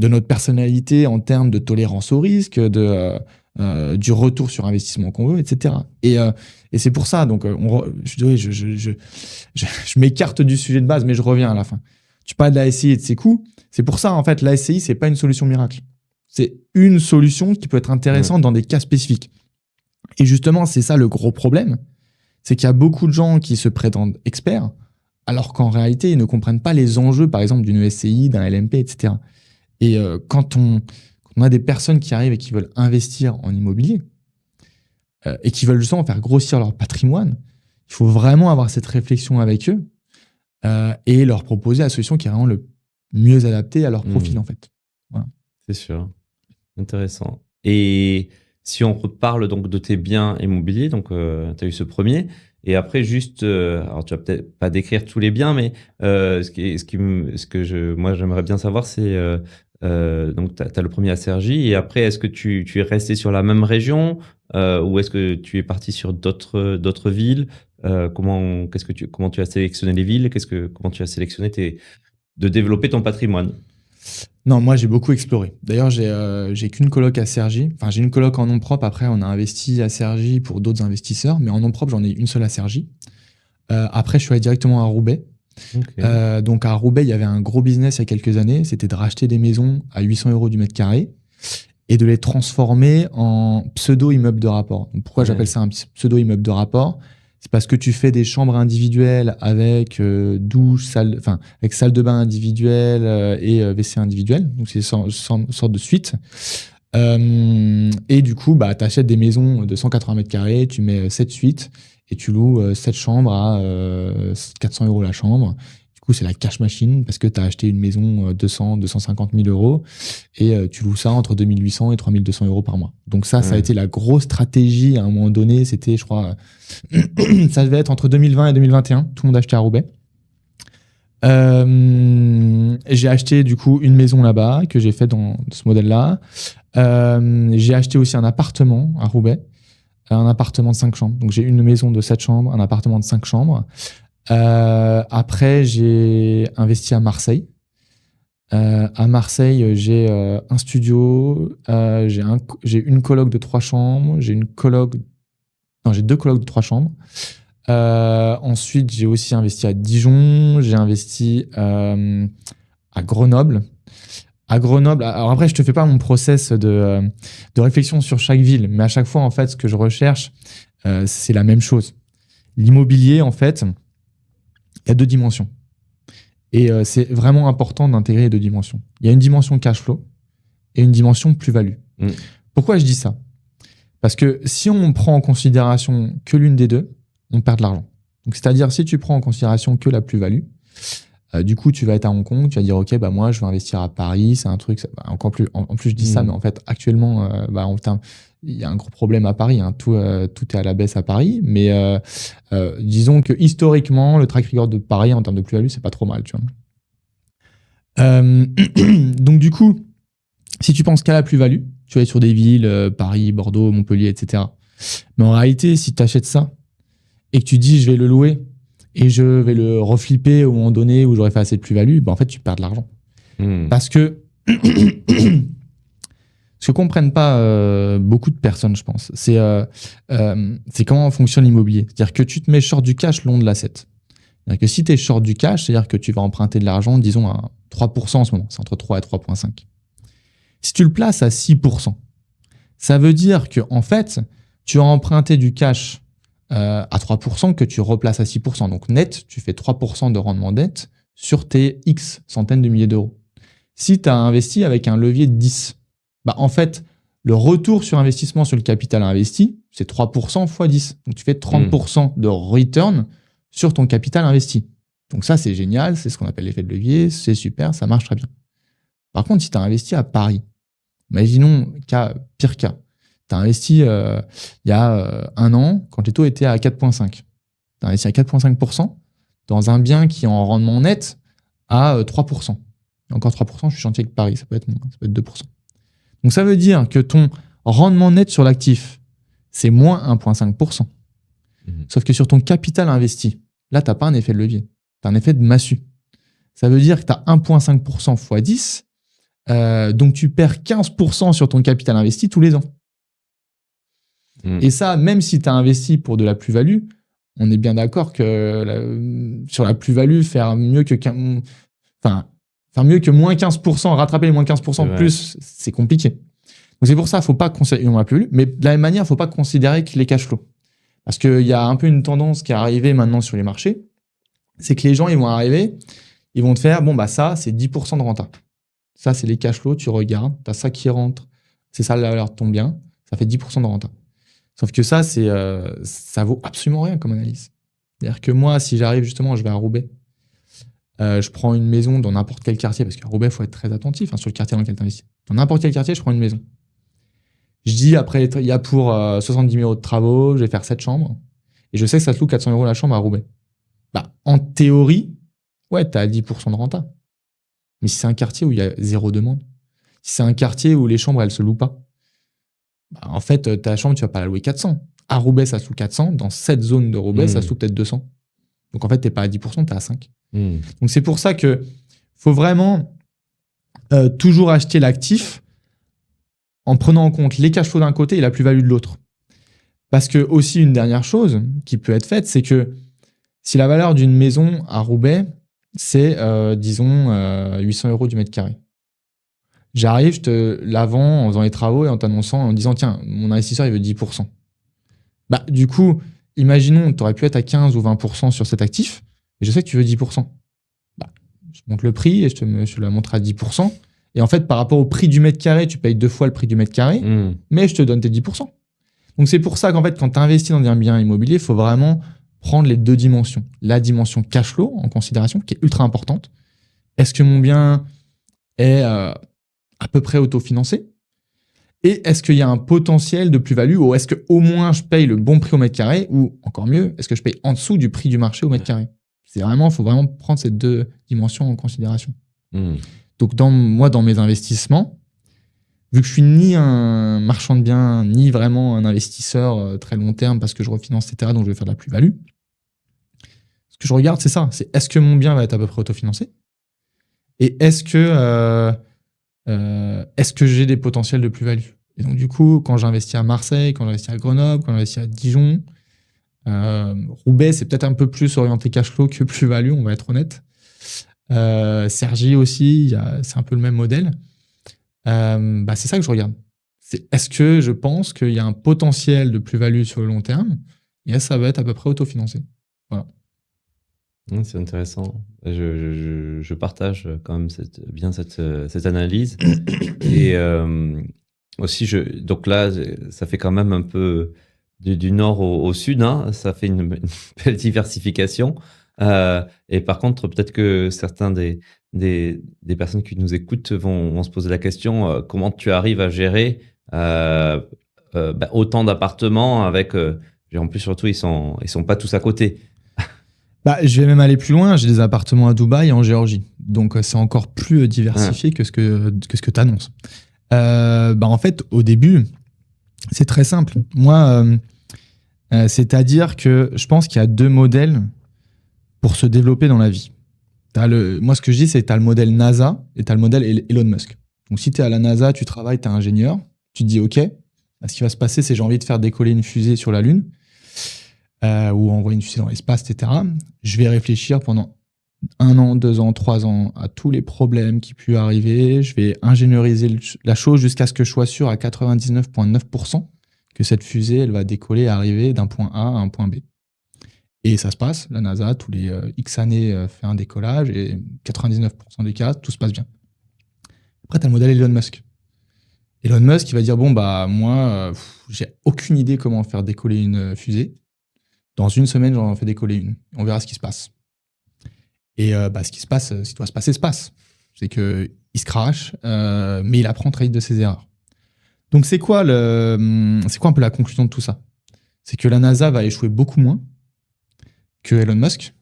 notre personnalité en termes de tolérance au risque, du retour sur investissement qu'on veut, etc. Et c'est pour ça, donc je m'écarte du sujet de base, mais je reviens à la fin. Tu parles de la SCI et de ses coûts. C'est pour ça, en fait, la SCI, c'est pas une solution miracle. C'est une solution qui peut être intéressante dans des cas spécifiques. Et justement, c'est ça le gros problème, c'est qu'il y a beaucoup de gens qui se prétendent experts, alors qu'en réalité, ils ne comprennent pas les enjeux, par exemple, d'une SCI, d'un LMP, etc. Et quand on a des personnes qui arrivent et qui veulent investir en immobilier et qui veulent justement faire grossir leur patrimoine, il faut vraiment avoir cette réflexion avec eux et leur proposer la solution qui est vraiment le mieux adaptée à leur profil, en fait. Voilà. C'est sûr. Intéressant. Et si on reparle donc de tes biens immobiliers, donc tu as eu ce premier, et après juste, alors tu vas peut-être pas décrire tous les biens, mais moi j'aimerais bien savoir, c'est donc tu as le premier à Cergy, et après est-ce que tu es resté sur la même région ou est-ce que tu es parti sur d'autres villes? Comment tu as sélectionné les villes? Comment tu as sélectionné de développer ton patrimoine? Non, moi j'ai beaucoup exploré. D'ailleurs, j'ai qu'une coloc à Cergy. Enfin, j'ai une coloc en nom propre. Après, on a investi à Cergy pour d'autres investisseurs, mais en nom propre, j'en ai une seule à Cergy. Après, je suis allé directement à Roubaix. Ok. Donc à Roubaix, il y avait un gros business il y a quelques années, c'était de racheter des maisons à 800 € du mètre carré et de les transformer en pseudo-immeubles de rapport. Donc pourquoi j'appelle ça un pseudo-immeuble de rapport ? C'est parce que tu fais des chambres individuelles avec douche, avec salle de bain individuelle et WC individuel. Donc c'est une sorte de suite. Et du coup, tu achètes des maisons de 180 mètres carrés, tu mets 7 suites et tu loues 7 chambres à 400 € la chambre. Du coup, c'est la cash machine parce que tu as acheté une maison 250 000 € et tu loues ça entre 2800 et 3200 € par mois. Donc ça a été la grosse stratégie à un moment donné. C'était, je crois, ça devait être entre 2020 et 2021. Tout le monde achetait à Roubaix. J'ai acheté du coup une maison là-bas que j'ai fait dans ce modèle-là. J'ai acheté aussi un appartement à Roubaix, un appartement de 5 chambres. Donc j'ai une maison de 7 chambres, un appartement de 5 chambres. Après, j'ai investi à Marseille. À Marseille, j'ai un studio, j'ai une coloc de 3 chambres, j'ai 2 colocs de 3 chambres. Ensuite, j'ai aussi investi à Dijon, j'ai investi à Grenoble. À Grenoble, alors après, je te fais pas mon process de réflexion sur chaque ville, mais à chaque fois, en fait, ce que je recherche, c'est la même chose. L'immobilier, en fait, il y a 2 dimensions. Et c'est vraiment important d'intégrer les 2 dimensions. Il y a une dimension cash flow et une dimension plus-value. Pourquoi je dis ça ? Parce que si on prend en considération que l'une des deux, on perd de l'argent. Donc, c'est-à-dire, si tu prends en considération que la plus-value, du coup, tu vas être à Hong Kong, tu vas dire, OK, moi, je vais investir à Paris, c'est un truc, encore plus, en plus, je dis ça, mais en fait, actuellement, il y a un gros problème à Paris, hein, tout est à la baisse à Paris, mais disons que historiquement, le track record de Paris en termes de plus-value, c'est pas trop mal, tu vois. Donc, du coup, si tu penses qu'à la plus-value, tu vas être sur des villes, Paris, Bordeaux, Montpellier, etc. Mais en réalité, si tu achètes ça et que tu dis, je vais le louer, et je vais le reflipper au moment donné où j'aurais fait assez de plus-value, en fait, tu perds de l'argent. Parce que ce que comprennent pas beaucoup de personnes, je pense, c'est comment fonctionne l'immobilier. C'est-à-dire que tu te mets short du cash le long de l'asset. C'est-à-dire que si tu es short du cash, c'est-à-dire que tu vas emprunter de l'argent, disons, à 3% en ce moment. C'est entre 3 et 3,5. Si tu le places à 6%, ça veut dire que en fait, tu as emprunté du cash à 3% que tu replaces à 6%. Donc net, tu fais 3% de rendement net sur tes X centaines de milliers d'euros. Si tu as investi avec un levier de 10, en fait, le retour sur investissement sur le capital investi, c'est 3% x 10. Donc tu fais 30% de return sur ton capital investi. Donc ça, c'est génial, c'est ce qu'on appelle l'effet de levier, c'est super, ça marche très bien. Par contre, si tu as investi à Paris, imaginons pire cas, tu as investi il y a 1 an, quand les taux étaient à 4,5. Tu as investi à 4,5% dans un bien qui est en rendement net à 3%. Et encore 3%, je suis chantier avec Paris, ça peut être moins, ça peut être 2%. Donc ça veut dire que ton rendement net sur l'actif, c'est moins 1,5%. Sauf que sur ton capital investi, là, tu n'as pas un effet de levier, tu as un effet de massue. Ça veut dire que tu as 1,5% x 10, donc tu perds 15% sur ton capital investi tous les ans. Et ça, même si tu as investi pour de la plus-value, on est bien d'accord que sur la plus-value, faire mieux que moins 15%, rattraper les moins 15% de plus, c'est compliqué. Donc c'est pour ça, il ne faut pas considérer la plus-value, mais de la même manière, il ne faut pas considérer que les cash flows. Parce qu'il y a un peu une tendance qui est arrivée maintenant sur les marchés, c'est que les gens, ils vont arriver, ils vont te faire, ça, c'est 10% de renta. Ça, c'est les cash flows, tu regardes, tu as ça qui rentre, c'est ça la valeur de ton bien, ça fait 10% de renta. Sauf que ça, ça vaut absolument rien comme analyse. C'est-à-dire que moi, si j'arrive justement, je vais à Roubaix, je prends une maison dans n'importe quel quartier, parce qu'à Roubaix, il faut être très attentif sur le quartier dans lequel tu investis. Dans n'importe quel quartier, je prends une maison. Je dis, après, il y a pour 70 000 € de travaux, je vais faire 7 chambres, et je sais que ça te loue 400 € la chambre à Roubaix. En théorie, ouais, tu as 10% de renta. Mais si c'est un quartier où il y a 0 demande, si c'est un quartier où les chambres, elles se louent pas, en fait, ta chambre, tu vas pas la louer 400. À Roubaix, ça se loue 400. Dans cette zone de Roubaix, ça se loue peut-être 200. Donc, en fait, t'es pas à 10%, t'es à 5. Donc, c'est pour ça que faut vraiment toujours acheter l'actif en prenant en compte les cash flows d'un côté et la plus-value de l'autre. Parce que, aussi, une dernière chose qui peut être faite, c'est que si la valeur d'une maison à Roubaix, c'est, disons, 800 € du mètre carré. J'arrive, je te la vends en faisant les travaux et en t'annonçant, en disant, tiens, mon investisseur, il veut 10%. Bah, du coup, imaginons, tu aurais pu être à 15 ou 20% sur cet actif, et je sais que tu veux 10%. Bah, je monte le prix et je te la montre à 10%. Et en fait, par rapport au prix du mètre carré, tu payes 2 fois le prix du mètre carré, mais je te donne tes 10%. Donc, c'est pour ça qu'en fait, quand tu investis dans un bien immobilier, il faut vraiment prendre les deux dimensions. La dimension cash flow en considération, qui est ultra importante. Est-ce que mon bien est à peu près autofinancé? Et est-ce qu'il y a un potentiel de plus-value, ou est-ce qu'au moins je paye le bon prix au mètre carré, ou encore mieux, est-ce que je paye en dessous du prix du marché au mètre carré? Il faut vraiment prendre ces deux dimensions en considération. Donc, dans mes investissements, vu que je suis ni un marchand de biens, ni vraiment un investisseur très long terme parce que je refinance, etc., donc je vais faire de la plus-value, ce que je regarde, c'est ça. C'est est-ce que mon bien va être à peu près autofinancé? Et est-ce que j'ai des potentiels de plus-value? Et donc, du coup, quand j'investis à Marseille, quand j'investis à Grenoble, quand j'investis à Dijon, Roubaix, c'est peut-être un peu plus orienté cash flow que plus-value, on va être honnête. Cergy aussi, c'est un peu le même modèle. C'est ça que je regarde. Est-ce que je pense qu'il y a un potentiel de plus-value sur le long terme et ça va être à peu près autofinancé. Voilà. C'est intéressant. Je partage quand même cette analyse. Et aussi, donc là, ça fait quand même un peu du nord au sud, hein, ça fait une belle diversification. Et par contre, peut-être que certains des personnes qui nous écoutent vont se poser la question, comment tu arrives à gérer autant d'appartements avec... en plus, surtout, ils sont pas tous à côté. Je vais même aller plus loin. J'ai des appartements à Dubaï et en Géorgie. Donc, c'est encore plus diversifié que ce que tu annonces. En fait, au début, c'est très simple. Moi, c'est-à-dire que je pense qu'il y a deux modèles pour se développer dans la vie. Moi, ce que je dis, c'est que tu as le modèle NASA et tu as le modèle Elon Musk. Donc, si tu es à la NASA, tu travailles, tu es ingénieur, tu te dis, OK, ce qui va se passer, c'est j'ai envie de faire décoller une fusée sur la Lune ou envoyer une fusée dans l'espace, etc. Je vais réfléchir pendant 1 an, 2 ans, 3 ans à tous les problèmes qui peuvent arriver. Je vais ingénieriser la chose jusqu'à ce que je sois sûr à 99,9% que cette fusée, elle va décoller et arriver d'un point A à un point B. Et ça se passe, la NASA, tous les X années, fait un décollage et 99% des cas, tout se passe bien. Après, tu as le modèle Elon Musk. Elon Musk, il va dire, moi, j'ai aucune idée comment faire décoller une fusée. Dans 1 semaine, j'en fais décoller une. On verra ce qui se passe. Et ce qui se passe, ce qui doit se passer, se passe. C'est qu'il se crache, mais il apprend très vite de ses erreurs. Donc, c'est quoi un peu la conclusion de tout ça? C'est que la NASA va échouer beaucoup moins que Elon Musk,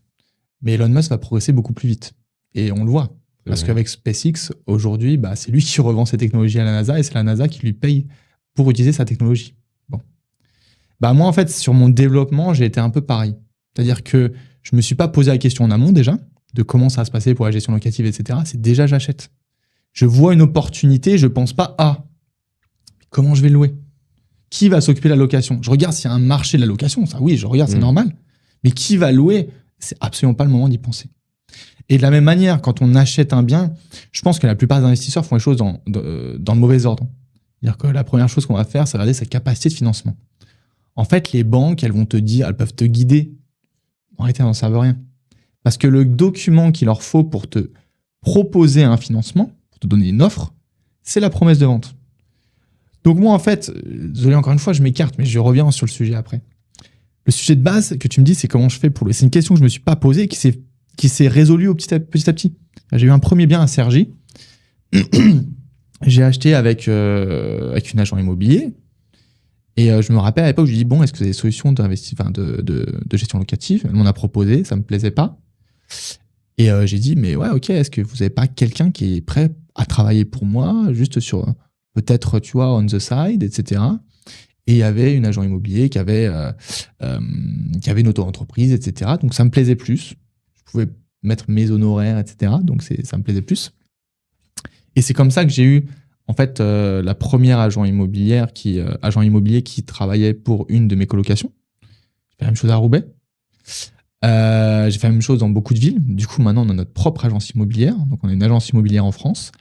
mais Elon Musk va progresser beaucoup plus vite. Et on le voit. Parce qu'avec SpaceX, aujourd'hui, c'est lui qui revend ses technologies à la NASA et c'est la NASA qui lui paye pour utiliser sa technologie. Bon. Moi, en fait, sur mon développement, j'ai été un peu pareil. C'est-à-dire que je me suis pas posé la question en amont déjà, de comment ça va se passer pour la gestion locative, etc. C'est déjà j'achète. Je vois une opportunité, je pense pas comment je vais le louer? Qui va s'occuper de la location? Je regarde s'il y a un marché de la location, ça oui, je regarde, c'est normal. Mais qui va louer? C'est absolument pas le moment d'y penser. Et de la même manière, quand on achète un bien, je pense que la plupart des investisseurs font les choses dans le mauvais ordre. C'est-à-dire que la première chose qu'on va faire, c'est regarder sa capacité de financement. En fait, les banques, elles peuvent te guider. En réalité, elles n'en savent rien. Parce que le document qu'il leur faut pour te proposer un financement, pour te donner une offre, c'est la promesse de vente. Donc moi, en fait, désolé encore une fois, je m'écarte, mais je reviens sur le sujet après. Le sujet de base que tu me dis, c'est comment je fais pour c'est une question que je me suis pas posée et qui s'est résolue petit à petit. J'ai eu un premier bien à Cergy. J'ai acheté avec une agent immobilier. Et je me rappelle à l'époque, je lui dis, est-ce que vous avez des solutions de gestion locative? Elle m'en a proposé, ça me plaisait pas. Et j'ai dit, mais ouais, ok, est-ce que vous n'avez pas quelqu'un qui est prêt à travailler pour moi, juste sur, peut-être, tu vois, on the side, etc. Et il y avait une agent immobilier qui avait une auto-entreprise, etc. Donc ça me plaisait plus. Je pouvais mettre mes honoraires, etc. Donc ça me plaisait plus. Et c'est comme ça que j'ai eu, en fait, la première agent immobilier qui travaillait pour une de mes colocations. J'ai fait la même chose à Roubaix. J'ai fait la même chose dans beaucoup de villes. Du coup, maintenant, on a notre propre agence immobilière. Donc, on a une agence immobilière en France.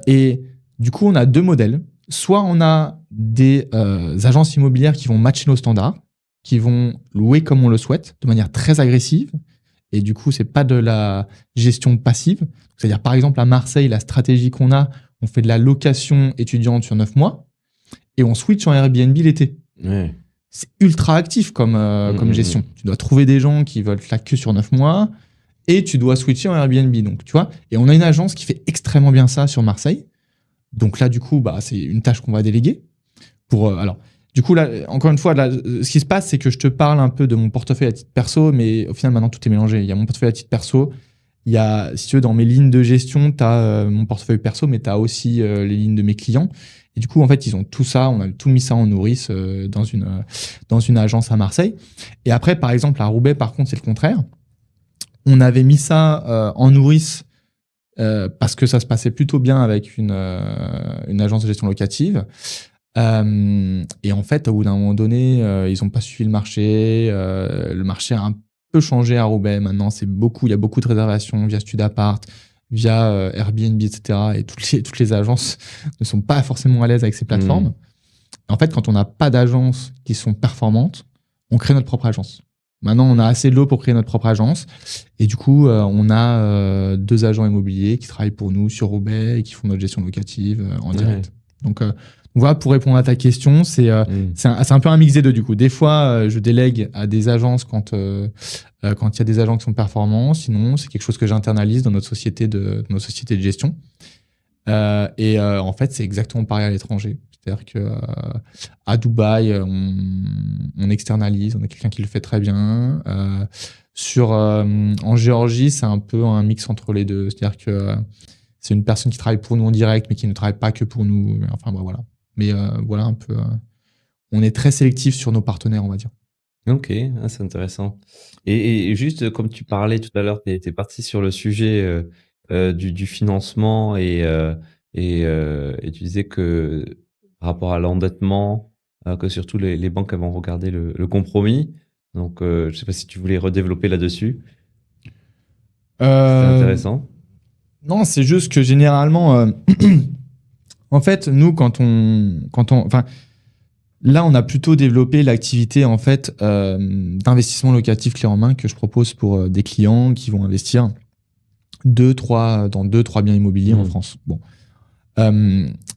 Et du coup, on a 2 modèles. Soit on a des agences immobilières qui vont matcher nos standards, qui vont louer comme on le souhaite, de manière très agressive. Et du coup, c'est pas de la gestion passive. C'est-à-dire, par exemple, à Marseille, la stratégie qu'on a, on fait de la location étudiante sur 9 mois et on switch en Airbnb l'été. Ouais. C'est ultra actif comme gestion. Tu dois trouver des gens qui veulent la queue sur 9 mois et tu dois switcher en Airbnb. Donc, tu vois, et on a une agence qui fait extrêmement bien ça sur Marseille. Donc là, du coup, c'est une tâche qu'on va déléguer. Du coup, là, encore une fois, là, ce qui se passe, c'est que je te parle un peu de mon portefeuille à titre perso, mais au final, maintenant, tout est mélangé. Il y a mon portefeuille à titre perso. Il y a, si tu veux, dans mes lignes de gestion, tu as mon portefeuille perso, mais tu as aussi les lignes de mes clients. Et du coup, en fait, ils ont tout ça. On a tout mis ça en nourrice dans une agence à Marseille. Et après, par exemple, à Roubaix, par contre, c'est le contraire. On avait mis ça en nourrice parce que ça se passait plutôt bien avec une agence de gestion locative. Et en fait, au bout d'un moment donné, ils n'ont pas suivi le marché. Le marché a un peu changé à Roubaix. Maintenant, il y a beaucoup de réservations via Studapart, via Airbnb, etc. Et toutes les agences ne sont pas forcément à l'aise avec ces plateformes. En fait, quand on n'a pas d'agences qui sont performantes, on crée notre propre agence. Maintenant, on a assez de l'eau pour créer notre propre agence. Et du coup, on a 2 agents immobiliers qui travaillent pour nous sur Roubaix et qui font notre gestion locative en direct. Donc, voilà, pour répondre à ta question, c'est un peu un mix des deux, du coup. Des fois, je délègue à des agences quand il y a des agents qui sont performants. Sinon, c'est quelque chose que j'internalise dans notre société de gestion. En fait, c'est exactement pareil à l'étranger. C'est-à-dire que à Dubaï, on externalise, on a quelqu'un qui le fait très bien. En Géorgie, c'est un peu un mix entre les deux. C'est-à-dire que c'est une personne qui travaille pour nous en direct, mais qui ne travaille pas que pour nous. Enfin, voilà. Mais voilà un peu. On est très sélectif sur nos partenaires, on va dire. Ok, c'est intéressant. Et juste comme tu parlais tout à l'heure, tu es parti sur le sujet du financement et tu disais que par rapport à l'endettement, que surtout les banques elles vont regarder le compromis. Donc, je ne sais pas si tu voulais redévelopper là-dessus. C'est intéressant. Non, c'est juste que généralement, en fait, nous, là, on a plutôt développé l'activité en fait d'investissement locatif clé en main que je propose pour des clients qui vont investir dans 2-3 biens immobiliers en France. Bon.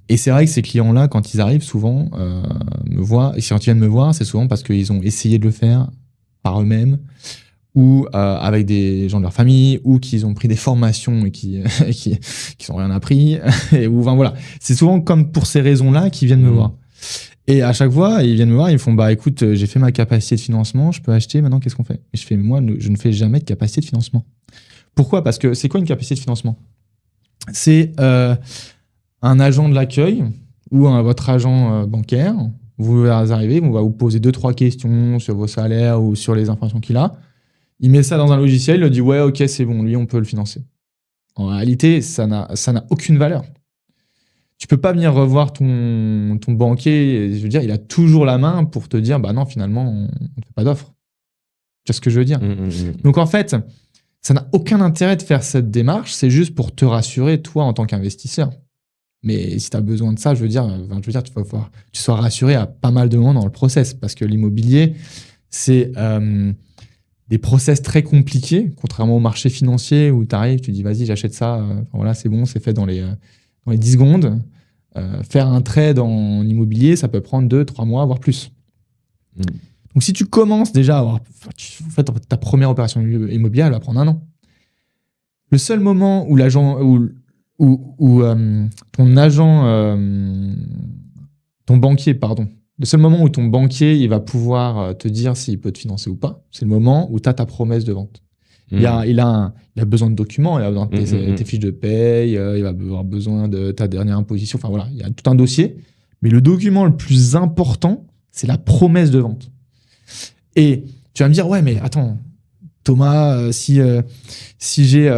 Et c'est vrai que ces clients-là, quand ils arrivent souvent me voir, et quand ils viennent me voir, c'est souvent parce qu'ils ont essayé de le faire par eux-mêmes ou avec des gens de leur famille, ou qu'ils ont pris des formations et qui n'ont rien appris. Voilà. C'est souvent comme pour ces raisons-là qu'ils viennent me voir. Et à chaque fois, ils viennent me voir, ils me font écoute, j'ai fait ma capacité de financement, je peux acheter, maintenant qu'est-ce qu'on fait? Et je fais, mais moi, je ne fais jamais de capacité de financement. Pourquoi? Parce que c'est quoi une capacité de financement? C'est un agent de l'accueil ou votre agent bancaire. Vous arrivez, on va vous poser 2-3 questions sur vos salaires ou sur les informations qu'il a. Il met ça dans un logiciel, il dit ouais, ok, c'est bon, lui, on peut le financer. En réalité, ça n'a aucune valeur. Tu peux pas venir revoir ton banquier, je veux dire, il a toujours la main pour te dire non, finalement, on ne fait pas d'offre. Tu vois ce que je veux dire? Donc en fait, ça n'a aucun intérêt de faire cette démarche, c'est juste pour te rassurer, toi, en tant qu'investisseur. Mais si tu as besoin de ça, je veux dire, tu vas falloir que tu sois rassuré à pas mal de moments dans le process, parce que l'immobilier, c'est des process très compliqués, contrairement au marché financier où tu arrives, tu dis vas-y, j'achète ça, voilà, c'est bon, c'est fait dans les 10 secondes. Faire un trade en immobilier, ça peut prendre 2-3 mois, voire plus. Donc si tu commences déjà à avoir ta première opération immobilière, elle va prendre 1 an. Le seul moment où ton banquier, le seul moment où ton banquier il va pouvoir te dire s'il peut te financer ou pas, c'est le moment où tu as ta promesse de vente. Il a besoin de documents, il a besoin de tes fiches de paye, il va avoir besoin de ta dernière imposition. Enfin voilà, il y a tout un dossier. Mais le document le plus important, c'est la promesse de vente. Et tu vas me dire, ouais, mais attends, Thomas, si j'ai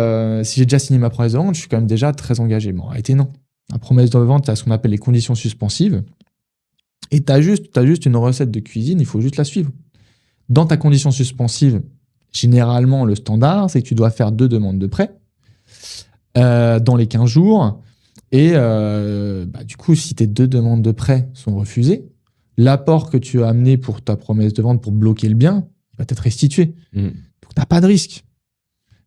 déjà signé ma promesse de vente, je suis quand même déjà très engagé. Bon, en réalité, non. La promesse de vente, tu as ce qu'on appelle les conditions suspensives. Et tu as juste une recette de cuisine, il faut juste la suivre. Dans ta condition suspensive, Généralement, le standard, c'est que tu dois faire 2 demandes de prêt dans les 15 jours. Et du coup, si tes 2 demandes de prêt sont refusées, l'apport que tu as amené pour ta promesse de vente pour bloquer le bien va être restitué. Donc, tu n'as pas de risque.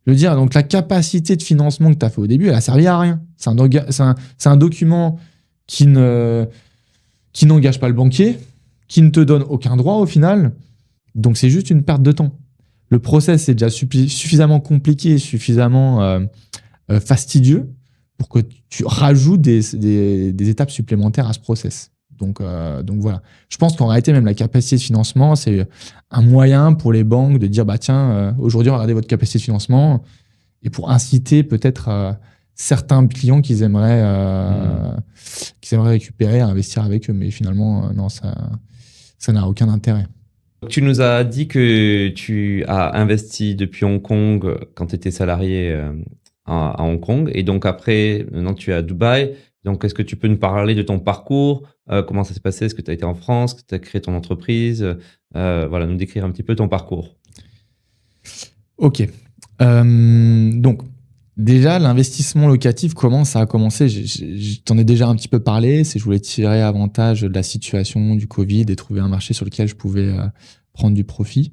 Je veux dire, donc la capacité de financement que tu as fait au début, elle a servi à rien. C'est un document qui n'engage pas le banquier, qui ne te donne aucun droit au final. Donc, c'est juste une perte de temps. Le process est déjà suffisamment compliqué, suffisamment fastidieux pour que tu rajoutes des étapes supplémentaires à ce process. Donc voilà. Je pense qu'en réalité, même la capacité de financement, c'est un moyen pour les banques de dire aujourd'hui, regardez votre capacité de financement, et pour inciter peut-être certains clients qu'ils aimeraient récupérer, investir avec eux. Mais finalement, non, ça n'a aucun intérêt. Tu nous as dit que tu as investi depuis Hong Kong quand tu étais salarié à Hong Kong. Et donc après, maintenant tu es à Dubaï. Donc est-ce que tu peux nous parler de ton parcours? Comment ça s'est passé? Est-ce que tu as été en France? Est-ce que tu as créé ton entreprise? Nous décrire un petit peu ton parcours. Ok. Donc, déjà, l'investissement locatif, comment ça a commencé? Je t'en ai déjà un petit peu parlé. Je voulais tirer avantage de la situation du Covid et trouver un marché sur lequel je pouvais prendre du profit.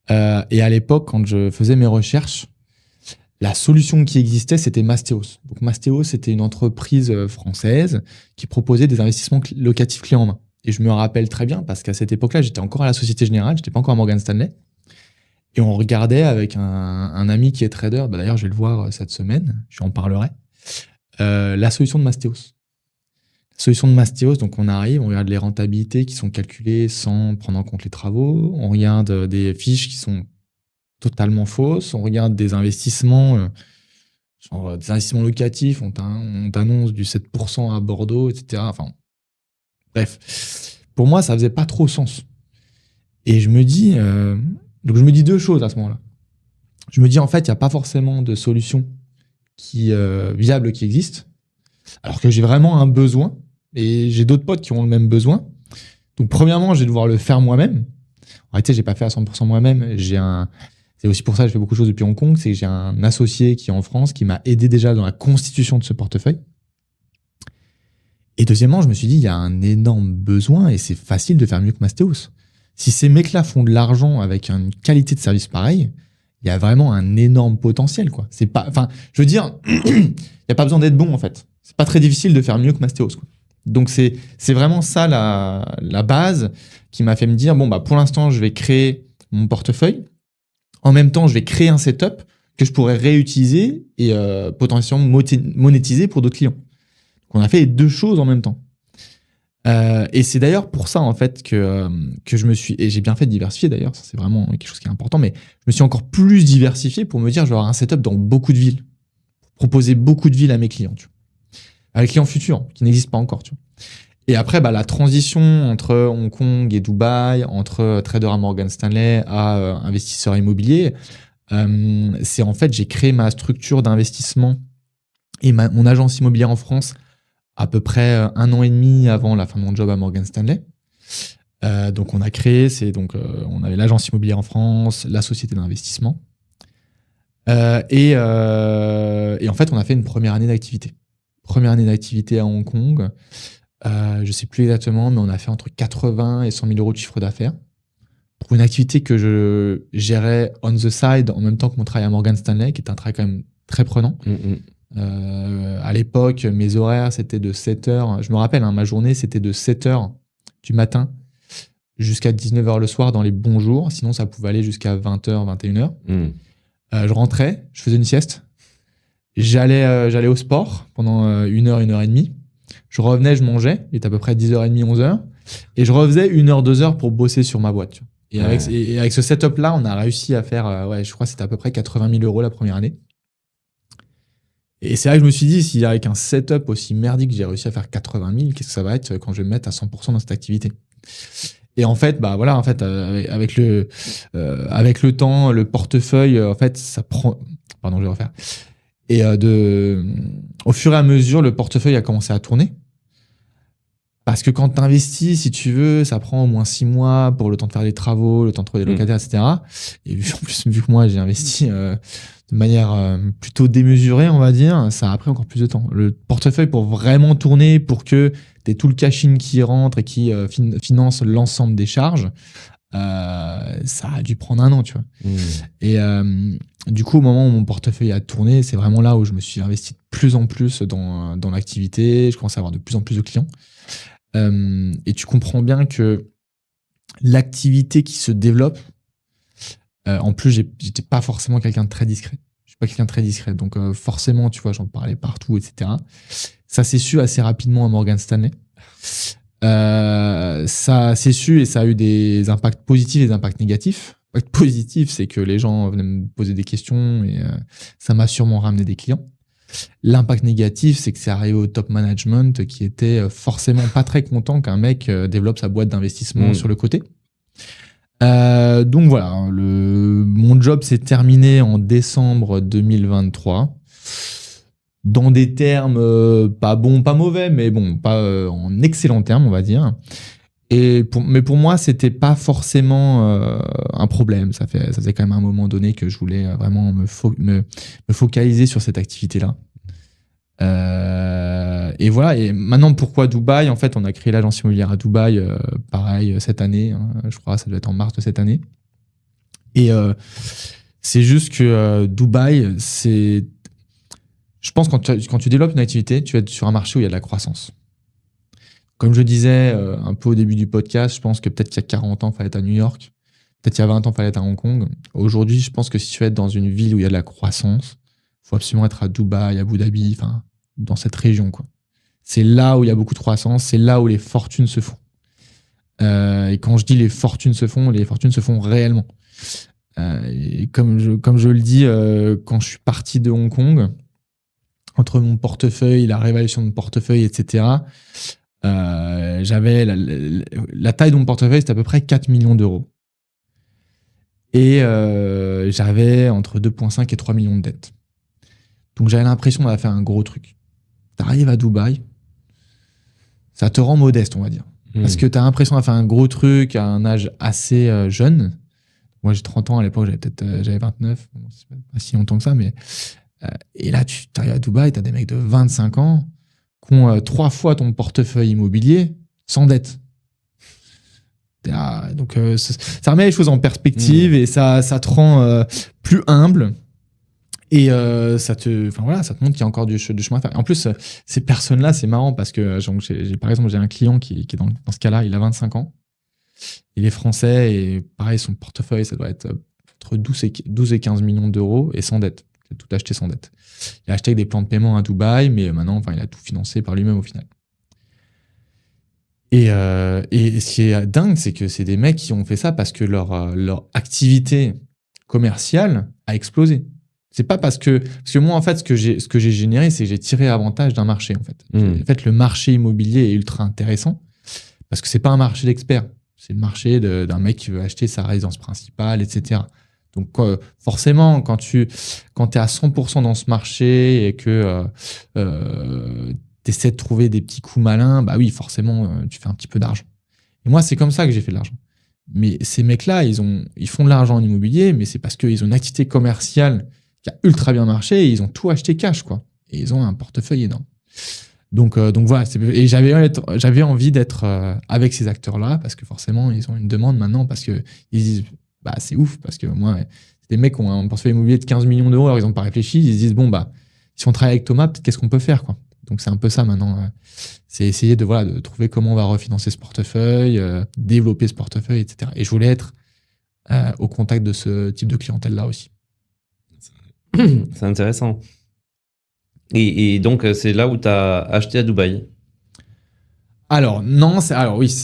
Et à l'époque, quand je faisais mes recherches, la solution qui existait, c'était Mastéos. Donc Mastéos, c'était une entreprise française qui proposait des investissements locatifs clés en main. Et je me rappelle très bien parce qu'à cette époque-là, j'étais encore à la Société Générale, j'étais pas encore à Morgan Stanley. Et on regardait avec un ami qui est trader, d'ailleurs je vais le voir cette semaine, je lui en parlerai, la solution de Mastéos. La solution de Mastéos, donc on arrive, on regarde les rentabilités qui sont calculées sans prendre en compte les travaux, on regarde des fiches qui sont totalement fausses, on regarde des investissements, des investissements locatifs, on t'annonce du 7% à Bordeaux, etc. Enfin, bref, pour moi ça faisait pas trop sens. Et je me dis 2 choses à ce moment-là. Je me dis en fait, il n'y a pas forcément de solution viable qui existe, alors que j'ai vraiment un besoin, et j'ai d'autres potes qui ont le même besoin. Donc premièrement, je vais devoir le faire moi-même. En réalité, j'ai pas fait à 100% moi-même. C'est aussi pour ça que je fais beaucoup de choses depuis Hong Kong, c'est que j'ai un associé qui est en France, qui m'a aidé déjà dans la constitution de ce portefeuille. Et deuxièmement, je me suis dit, il y a un énorme besoin et c'est facile de faire mieux que Mastéos. Si ces mecs-là font de l'argent avec une qualité de service pareille, il y a vraiment un énorme potentiel, quoi. Je veux dire, il n'y a pas besoin d'être bon, en fait. C'est pas très difficile de faire mieux que Mastéos, quoi. Donc, c'est vraiment ça la base qui m'a fait me dire, pour l'instant, je vais créer mon portefeuille. En même temps, je vais créer un setup que je pourrais réutiliser et potentiellement monétiser pour d'autres clients. Donc, on a fait les 2 choses en même temps. Et c'est d'ailleurs pour ça, en fait, que je me suis... Et j'ai bien fait de diversifier, d'ailleurs. Ça, c'est vraiment quelque chose qui est important. Mais je me suis encore plus diversifié pour me dire, je vais avoir un setup dans beaucoup de villes. Proposer beaucoup de villes à mes clients, tu vois. À mes clients futurs, qui n'existent pas encore, tu vois. Et après, la transition entre Hong Kong et Dubaï, entre trader à Morgan Stanley à investisseur immobilier, c'est en fait, j'ai créé ma structure d'investissement et mon agence immobilière en France à peu près 1 an et demi avant la fin de mon job à Morgan Stanley. Donc, on a créé, on avait l'agence immobilière en France, la société d'investissement. Et en fait, on a fait une première année d'activité. Première année d'activité à Hong Kong. Je sais plus exactement, mais on a fait entre 80 et 100 000 euros de chiffre d'affaires pour une activité que je gérais on the side en même temps que mon travail à Morgan Stanley, qui est un travail quand même très prenant. À l'époque, mes horaires, c'était de 7h. Je me rappelle, ma journée, c'était de 7h du matin jusqu'à 19h le soir dans les bons jours. Sinon, ça pouvait aller jusqu'à 20h, 21h. Je rentrais, je faisais une sieste. J'allais au sport pendant 1 heure, 1 heure et demie. Je revenais, je mangeais, il était à peu près 10h30, 11h. Et je refaisais 1 heure, 2 heures pour bosser sur ma boîte. Tu vois. Et avec ce setup-là, on a réussi à faire, je crois que c'était à peu près 80 000 euros la première année. Et c'est là que je me suis dit, si avec un setup aussi merdique, j'ai réussi à faire 80 000, qu'est-ce que ça va être quand je vais me mettre à 100% dans cette activité? Et en fait, avec le temps, le portefeuille, en fait, ça prend... Pardon, je vais refaire. Et au fur et à mesure, le portefeuille a commencé à tourner. Parce que quand tu investis, si tu veux, ça prend au moins 6 mois pour le temps de faire les travaux, le temps de trouver des locataires, etc. Et en plus, vu que moi, j'ai investi de manière plutôt démesurée, on va dire, ça a pris encore plus de temps. Le portefeuille, pour vraiment tourner, pour que tu aies tout le cash-in qui rentre et qui finance l'ensemble des charges, ça a dû prendre 1 an, tu vois. Et du coup, au moment où mon portefeuille a tourné, c'est vraiment là où je me suis investi de plus en plus dans l'activité. Je commence à avoir de plus en plus de clients. Et tu comprends bien que l'activité qui se développe, en plus, j'étais pas forcément quelqu'un de très discret. Je suis pas quelqu'un de très discret. Donc, forcément, tu vois, j'en parlais partout, etc. Ça s'est su assez rapidement à Morgan Stanley. Ça s'est su et ça a eu des impacts positifs et des impacts négatifs. L'impact positif, c'est que les gens venaient me poser des questions et ça m'a sûrement ramené des clients. L'impact négatif, c'est que c'est arrivé au top management qui était forcément pas très content qu'un mec développe sa boîte d'investissement sur le côté. Donc voilà, mon job s'est terminé en décembre 2023. Dans des termes pas bons, pas mauvais, mais bon, pas en excellents termes, on va dire. Mais pour moi, c'était pas forcément un problème. Ça faisait quand même un moment donné que je voulais vraiment me focaliser sur cette activité-là. Et voilà. Et maintenant, pourquoi Dubaï? En fait, on a créé l'agence immobilière à Dubaï, pareil, cette année. Je crois que ça doit être en mars de cette année. Et c'est juste que Dubaï, c'est... Je pense que quand tu développes une activité, tu vas être sur un marché où il y a de la croissance. Comme je disais un peu au début du podcast, je pense que peut-être qu'il y a 40 ans, il fallait être à New York. Peut-être qu'il y a 20 ans, il fallait être à Hong Kong. Aujourd'hui, je pense que si tu veux être dans une ville où il y a de la croissance, il faut absolument être à Dubaï, à Abu Dhabi, enfin, dans cette région, quoi. C'est là où il y a beaucoup de croissance, c'est là où les fortunes se font. Et quand je dis les fortunes se font réellement. Et comme je le dis, quand je suis parti de Hong Kong, entre mon portefeuille, la réévaluation de mon portefeuille, etc., j'avais la taille de mon portefeuille, c'était à peu près 4 millions d'euros. Et j'avais entre 2,5 et 3 millions de dettes. Donc j'avais l'impression d'avoir fait un gros truc. T'arrives à Dubaï, ça te rend modeste, on va dire. Parce que t'as l'impression d'avoir fait un gros truc à un âge assez jeune. Moi, j'ai 30 ans à l'époque, j'avais 29. Bon, c'est pas si longtemps que ça, mais... et là, tu arrives à Dubaï, t'as des mecs de 25 ans qui ont 3 fois ton portefeuille immobilier sans dette. Donc, ça remet les choses en perspective et ça te rend plus humble. Et ça te montre qu'il y a encore du chemin à faire. En plus, ces personnes-là, c'est marrant parce que, par exemple, j'ai un client qui est dans ce cas-là, il a 25 ans. Il est français et pareil, son portefeuille, ça doit être entre 12 et 15 millions d'euros et sans dette. Il a tout acheté sans dette. Il a acheté avec des plans de paiement à Dubaï, mais maintenant, il a tout financé par lui-même au final. Et ce qui est dingue, c'est que c'est des mecs qui ont fait ça parce que leur activité commerciale a explosé. C'est pas parce que moi, en fait, ce que j'ai généré, c'est que j'ai tiré avantage d'un marché, en fait. En fait, le marché immobilier est ultra intéressant parce que c'est pas un marché d'experts. C'est le marché d'un mec qui veut acheter sa résidence principale, etc. Donc, forcément, quand tu es à 100% dans ce marché et que tu essaies de trouver des petits coups malins, bah oui, forcément, tu fais un petit peu d'argent. Et moi, c'est comme ça que j'ai fait de l'argent. Mais ces mecs-là, ils font de l'argent en immobilier, mais c'est parce qu'ils ont une activité commerciale qui a ultra bien marché et ils ont tout acheté cash, quoi. Et ils ont un portefeuille énorme. Donc voilà. Et j'avais envie d'être avec ces acteurs-là parce que forcément, ils ont une demande maintenant parce que ils disent, bah, c'est ouf parce que moi, c'est des mecs qui ont un portefeuille immobilier de 15 millions d'euros, alors ils n'ont pas réfléchi, ils se disent, bon, bah, si on travaille avec Thomas, peut-être qu'est-ce qu'on peut faire, quoi. Donc c'est un peu ça maintenant. C'est essayer de trouver comment on va refinancer ce portefeuille, développer ce portefeuille, etc. Et je voulais être au contact de ce type de clientèle-là aussi. C'est intéressant. Et donc, c'est là où tu as acheté à Dubaï? Alors, non, oui,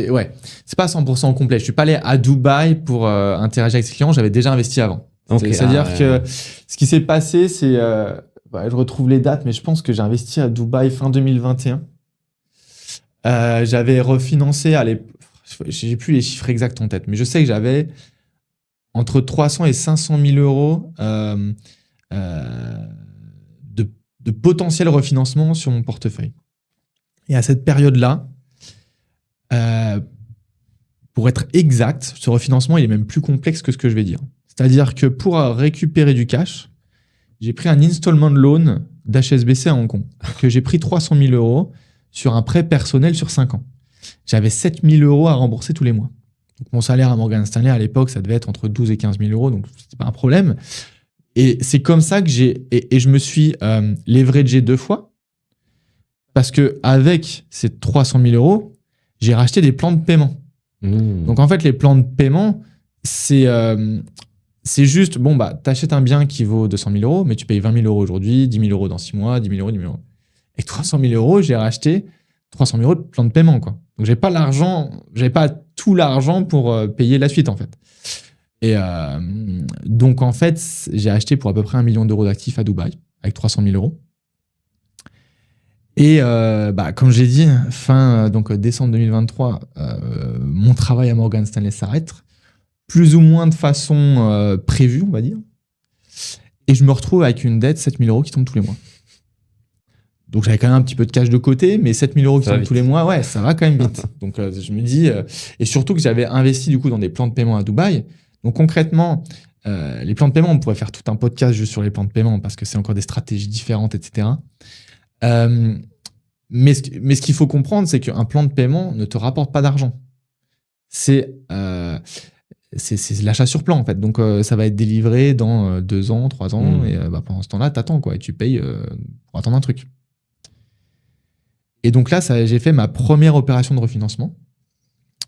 ouais. C'est pas 100% complet. Je suis pas allé à Dubaï pour interagir avec ces clients. J'avais déjà investi avant. Okay, c'est-à-dire que ce qui s'est passé, c'est... je retrouve les dates, mais je pense que j'ai investi à Dubaï fin 2021. J'avais refinancé à l'époque... J'ai plus les chiffres exacts en tête, mais je sais que j'avais entre 300 et 500 000 euros de potentiel refinancement sur mon portefeuille. Et à cette période-là, Pour être exact, ce refinancement, il est même plus complexe que ce que je vais dire. C'est-à-dire que pour récupérer du cash, j'ai pris un installment loan d'HSBC à Hong Kong, que j'ai pris 300 000 euros sur un prêt personnel sur 5 ans. J'avais 7 000 euros à rembourser tous les mois. Donc mon salaire à Morgan Stanley, à l'époque, ça devait être entre 12 et 15 000 euros, donc c'était pas un problème. Et c'est comme ça que je me suis leveragé 2 fois, parce que avec ces 300 000 euros, j'ai racheté des plans de paiement. Donc en fait, les plans de paiement, c'est juste, t'achètes un bien qui vaut 200 000 euros, mais tu payes 20 000 euros aujourd'hui, 10 000 euros dans 6 mois, 10 000 euros, 10 000 euros. Et 300 000 euros, j'ai racheté 300 000 euros de plan de paiement, quoi. Donc j'avais pas tout l'argent pour payer la suite, en fait. Et donc en fait, j'ai acheté pour à peu près 1 million d'euros d'actifs à Dubaï, avec 300 000 euros. Et comme j'ai dit, décembre 2023, mon travail à Morgan Stanley s'arrête, plus ou moins de façon prévue, on va dire. Et je me retrouve avec une dette 7 000 euros qui tombe tous les mois. Donc j'avais quand même un petit peu de cash de côté, mais 7 000 euros qui tombent tous les mois, ouais, ça va quand même vite. Donc je me dis, et surtout que j'avais investi du coup dans des plans de paiement à Dubaï. Donc concrètement, les plans de paiement, on pourrait faire tout un podcast juste sur les plans de paiement parce que c'est encore des stratégies différentes, etc. Mais ce qu'il faut comprendre, c'est qu'un plan de paiement ne te rapporte pas d'argent. C'est l'achat sur plan, en fait. Donc, ça va être délivré dans 2 ans, 3 ans. Et pendant ce temps-là, t'attends, quoi. Et tu payes pour attendre un truc. Et donc là, j'ai fait ma première opération de refinancement.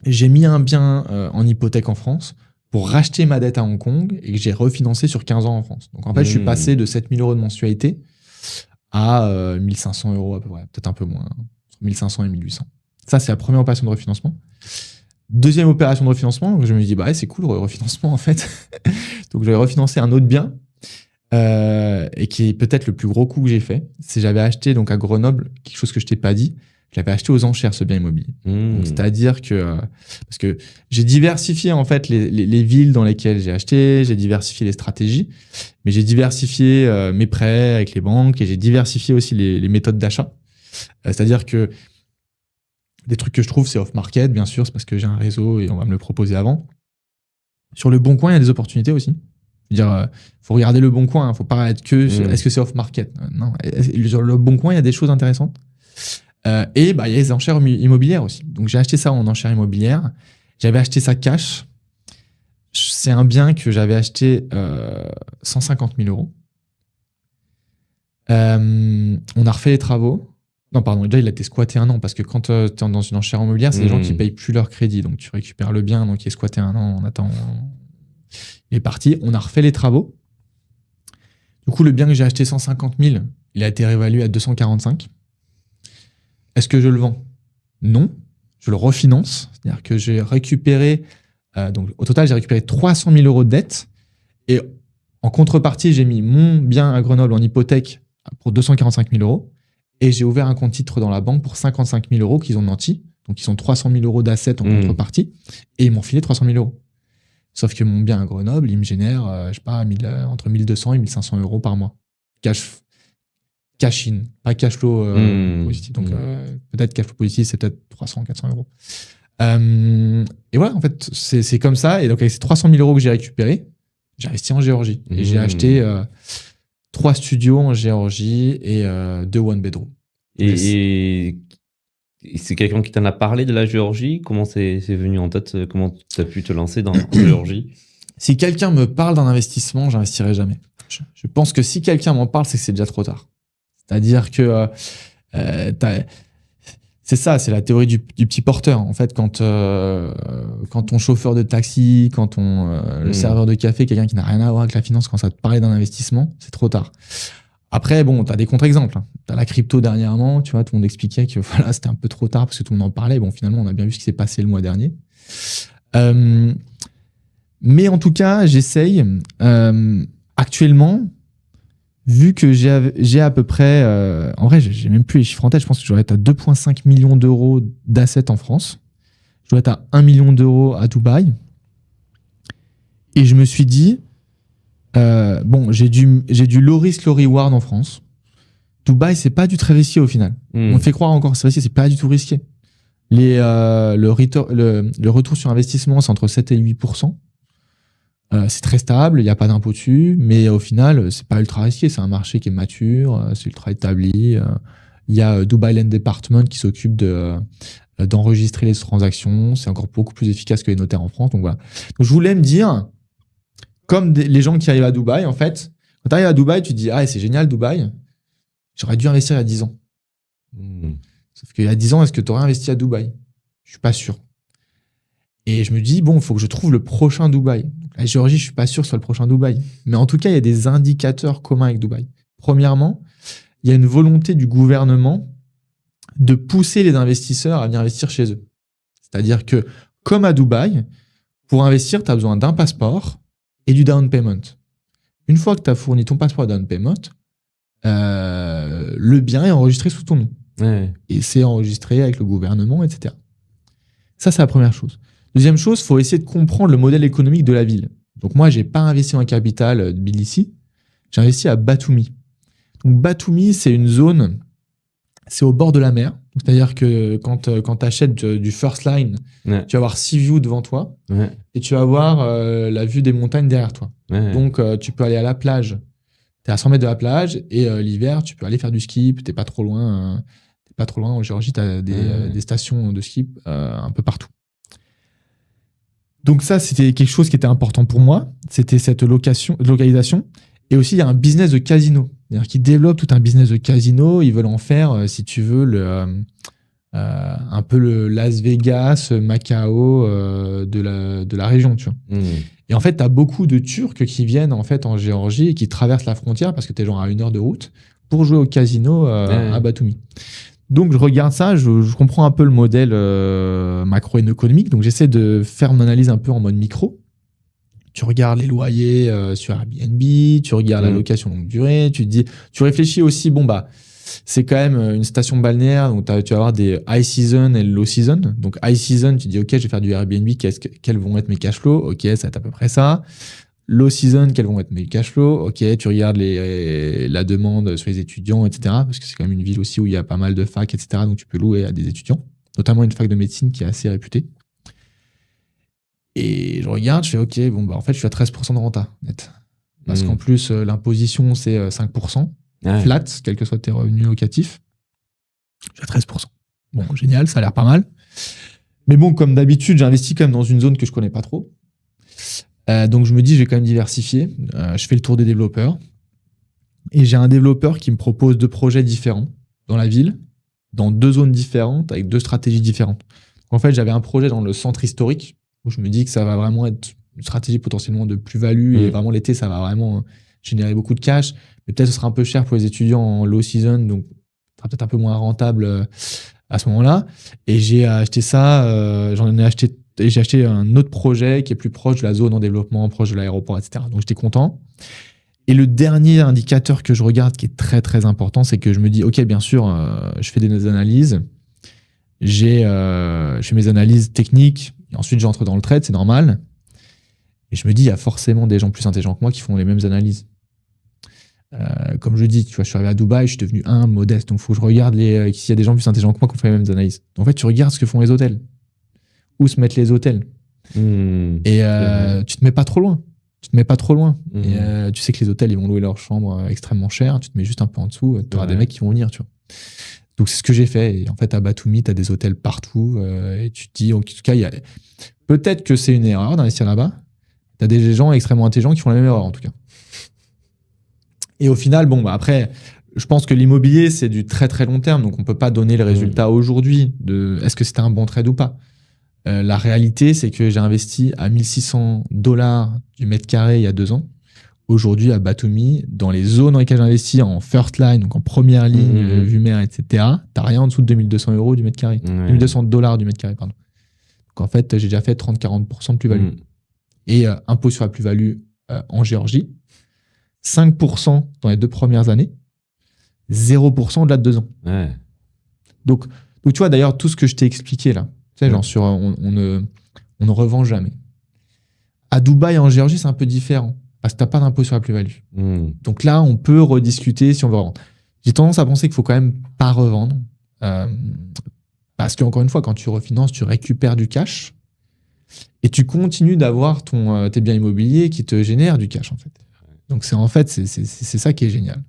J'ai mis un bien en hypothèque en France pour racheter ma dette à Hong Kong et que j'ai refinancé sur 15 ans en France. Donc, en fait, je suis passé de 7 000 euros de mensualité à 1 500 euros à peu près, peut-être un peu moins, entre 1 500 et 1 800. Ça, c'est la première opération de refinancement. Deuxième opération de refinancement, je me dis, c'est cool, le refinancement, en fait. Donc, j'avais refinancé un autre bien, et qui est peut-être le plus gros coup que j'ai fait. C'est j'avais acheté donc à Grenoble, quelque chose que je t'ai pas dit, je l'avais acheté aux enchères, ce bien immobilier. Donc, c'est-à-dire que, parce que j'ai diversifié, en fait, les villes dans lesquelles j'ai acheté, j'ai diversifié les stratégies, mais j'ai diversifié mes prêts avec les banques et j'ai diversifié aussi les méthodes d'achat. C'est-à-dire que des trucs que je trouve, c'est off-market, bien sûr, c'est parce que j'ai un réseau et on va me le proposer avant. Sur le Bon Coin, il y a des opportunités aussi. Je veux dire, faut regarder le Bon Coin, faut pas être que est-ce que c'est off-market. Non, sur le Bon Coin, il y a des choses intéressantes. Et il y a les enchères immobilières aussi. Donc j'ai acheté ça en enchères immobilières. J'avais acheté ça cash. C'est un bien que j'avais acheté 150 000 euros. On a refait les travaux. Non, pardon, déjà, il a été squatté 1 an parce que quand tu es dans une enchère immobilière, c'est des gens qui payent plus leur crédit. Donc, tu récupères le bien, donc il est squatté 1 an, on attend. Il est parti. On a refait les travaux. Du coup, le bien que j'ai acheté 150 000, il a été réévalué à 245. Est-ce que je le vends? Non. Je le refinance. C'est-à-dire que j'ai récupéré, donc au total, j'ai récupéré 300 000 euros de dette. Et en contrepartie, j'ai mis mon bien à Grenoble en hypothèque pour 245 000 euros. Et j'ai ouvert un compte titre dans la banque pour 55 000 euros qu'ils ont nanti. Donc, ils ont 300 000 euros d'assets en contrepartie. Et ils m'ont filé 300 000 euros. Sauf que mon bien à Grenoble, il me génère, entre 1 200 et 1 500 euros par mois. Cash in, pas cash flow positif. Donc, peut-être cash flow positif, c'est peut-être 300, 400 euros. Et voilà, en fait, c'est comme ça. Et donc, avec ces 300 000 euros que j'ai récupérés, j'ai investi en Géorgie. Et j'ai acheté 3 studios en Géorgie et 2 one bedroom. Et c'est quelqu'un qui t'en a parlé de la Géorgie? Comment c'est venu en tête? Comment tu as pu te lancer dans la Géorgie? Si quelqu'un me parle d'un investissement, j'investirai jamais. Je pense que si quelqu'un m'en parle, c'est que c'est déjà trop tard. C'est-à-dire que c'est ça, c'est la théorie du petit porteur. En fait, quand ton chauffeur de taxi, quand le serveur de café, quelqu'un qui n'a rien à voir avec la finance, quand ça te parle d'un investissement, c'est trop tard. Après, bon, t'as des contre-exemples. T'as la crypto dernièrement, tu vois, tout le monde expliquait que voilà, c'était un peu trop tard parce que tout le monde en parlait. Bon, finalement, on a bien vu ce qui s'est passé le mois dernier. Mais en tout cas, j'essaye. Actuellement, vu que j'ai à peu près... en vrai, j'ai même plus les chiffres en tête. Je pense que je dois être à 2,5 millions d'euros d'assets en France. Je dois être à 1 million d'euros à Dubaï. Et je me suis dit... j'ai du low risk, low reward en France. Dubaï, c'est pas du très risqué au final. On te fait croire encore que c'est risqué, c'est pas du tout risqué. Le retour sur investissement, c'est entre 7 et 8%. C'est très stable, il n'y a pas d'impôt dessus, mais au final, c'est pas ultra risqué. C'est un marché qui est mature, c'est ultra établi. Il y a Dubai Land Department qui s'occupe d'enregistrer les transactions. C'est encore beaucoup plus efficace que les notaires en France. Donc voilà. Donc, je voulais me dire, comme les gens qui arrivent à Dubaï, en fait, quand tu arrives à Dubaï, tu te dis, ah, c'est génial Dubaï. J'aurais dû investir il y a 10 ans. Sauf qu'il y a 10 ans, est-ce que tu aurais investi à Dubaï? Je suis pas sûr. Et je me dis, bon, il faut que je trouve le prochain Dubaï. La Géorgie, je suis pas sûr que ce soit le prochain Dubaï. Mais en tout cas, il y a des indicateurs communs avec Dubaï. Premièrement, il y a une volonté du gouvernement de pousser les investisseurs à venir investir chez eux. C'est-à-dire que, comme à Dubaï, pour investir, tu as besoin d'un passeport et du down payment. Une fois que tu as fourni ton passeport et down payment, le bien est enregistré sous ton nom. Ouais. Et c'est enregistré avec le gouvernement, etc. Ça, c'est la première chose. Deuxième chose, il faut essayer de comprendre le modèle économique de la ville. Donc moi, j'ai pas investi dans la capitale de Tbilissi, j'ai investi à Batumi. Donc Batumi, c'est une zone, c'est au bord de la mer. C'est-à-dire que quand tu achètes du first line, Ouais. tu vas avoir 6 views devant toi Ouais. et tu vas avoir la vue des montagnes derrière toi. Ouais. Donc tu peux aller à la plage, tu es à 100 mètres de la plage et l'hiver, tu peux aller faire du ski, tu n'es pas trop loin. En Géorgie, tu as des stations de ski un peu partout. Donc ça, c'était quelque chose qui était important pour moi. C'était cette localisation. Et aussi, il y a un business de casino. C'est-à-dire qu'ils développent tout un business de casino. Ils veulent en faire, si tu veux, un peu le Las Vegas, Macao de la région. Tu vois. Et en fait, tu as beaucoup de Turcs qui viennent en fait en Géorgie et qui traversent la frontière parce que tu es genre à 1 heure de route pour jouer au casino à Batumi. Donc, je regarde ça, je comprends un peu le modèle macroéconomique. Donc, j'essaie de faire mon analyse un peu en mode micro. Tu regardes les loyers sur Airbnb, tu regardes la location longue durée, tu réfléchis aussi, c'est quand même une station balnéaire, donc tu vas avoir des high season et low season. Donc, high season, tu dis, OK, je vais faire du Airbnb, quels vont être mes cash flows? OK, ça va être à peu près ça. Low season, quels vont être mes cash flows? OK, tu regardes la demande sur les étudiants, etc. Parce que c'est quand même une ville aussi où il y a pas mal de facs, etc. Donc, tu peux louer à des étudiants, notamment une fac de médecine qui est assez réputée. Et je regarde, je fais OK, en fait, je suis à 13% de renta net. Parce qu'en plus, l'imposition, c'est 5%. Flat, quels que soient tes revenus locatifs. Je suis à 13%. Bon, génial, ça a l'air pas mal. Mais bon, comme d'habitude, j'investis quand même dans une zone que je connais pas trop. Donc, je me dis, je vais quand même diversifier. Je fais le tour des développeurs. Et j'ai un développeur qui me propose 2 projets différents dans la ville, dans 2 zones différentes, avec 2 stratégies différentes. En fait, j'avais un projet dans le centre historique, où je me dis que ça va vraiment être une stratégie potentiellement de plus-value. Et vraiment, l'été, ça va vraiment générer beaucoup de cash. Mais peut-être ce sera un peu cher pour les étudiants en low season, donc ça sera peut-être un peu moins rentable à ce moment-là. Et j'ai acheté ça, j'ai acheté un autre projet qui est plus proche de la zone en développement, proche de l'aéroport, etc. Donc j'étais content. Et le dernier indicateur que je regarde qui est très très important, c'est que je me dis, OK, bien sûr, je fais des analyses, je fais mes analyses techniques, et ensuite j'entre dans le trade, c'est normal. Et je me dis, il y a forcément des gens plus intelligents que moi qui font les mêmes analyses. Comme je dis, tu vois, je suis arrivé à Dubaï, je suis devenu modeste. Donc, il faut que je regarde s'il y a des gens plus intelligents que moi qui ont fait les mêmes analyses. En fait, tu regardes ce que font les hôtels. Où se mettent les hôtels. Et tu te mets pas trop loin. Et tu sais que les hôtels, ils vont louer leurs chambres extrêmement cher. Tu te mets juste un peu en dessous. Tu auras des mecs qui vont venir, tu vois. Donc, c'est ce que j'ai fait. Et en fait, à Batumi, tu as des hôtels partout. Et tu te dis, en tout cas, peut-être que c'est une erreur d'investir là-bas. Tu as des gens extrêmement intelligents qui font la même erreur, en tout cas. Et au final, après, je pense que l'immobilier, c'est du très très long terme. Donc, on peut pas donner le résultat aujourd'hui de est-ce que c'était un bon trade ou pas. La réalité, c'est que j'ai investi à $1,600 du mètre carré il y a 2 ans. Aujourd'hui, à Batumi, dans les zones dans lesquelles j'investis en first line, donc en première ligne, vue mer, etc., t'as rien en dessous de 2200 € du mètre carré. $1,200 du mètre carré, pardon. Donc, en fait, j'ai déjà fait 30-40% de plus-value. Et impôt sur la plus-value en Géorgie, 5% dans les 2 premières années, 0% au-delà de 2 ans. Ouais. Donc, tu vois, d'ailleurs, tout ce que je t'ai expliqué là, tu sais, genre sur on ne revend jamais. À Dubaï, en Géorgie, c'est un peu différent parce que tu n'as pas d'impôt sur la plus-value. Donc là, on peut rediscuter si on veut revendre. J'ai tendance à penser qu'il ne faut quand même pas revendre Parce qu'encore une fois, quand tu refinances, tu récupères du cash et tu continues d'avoir tes biens immobiliers qui te génèrent du cash, en fait. Donc, c'est ça qui est génial.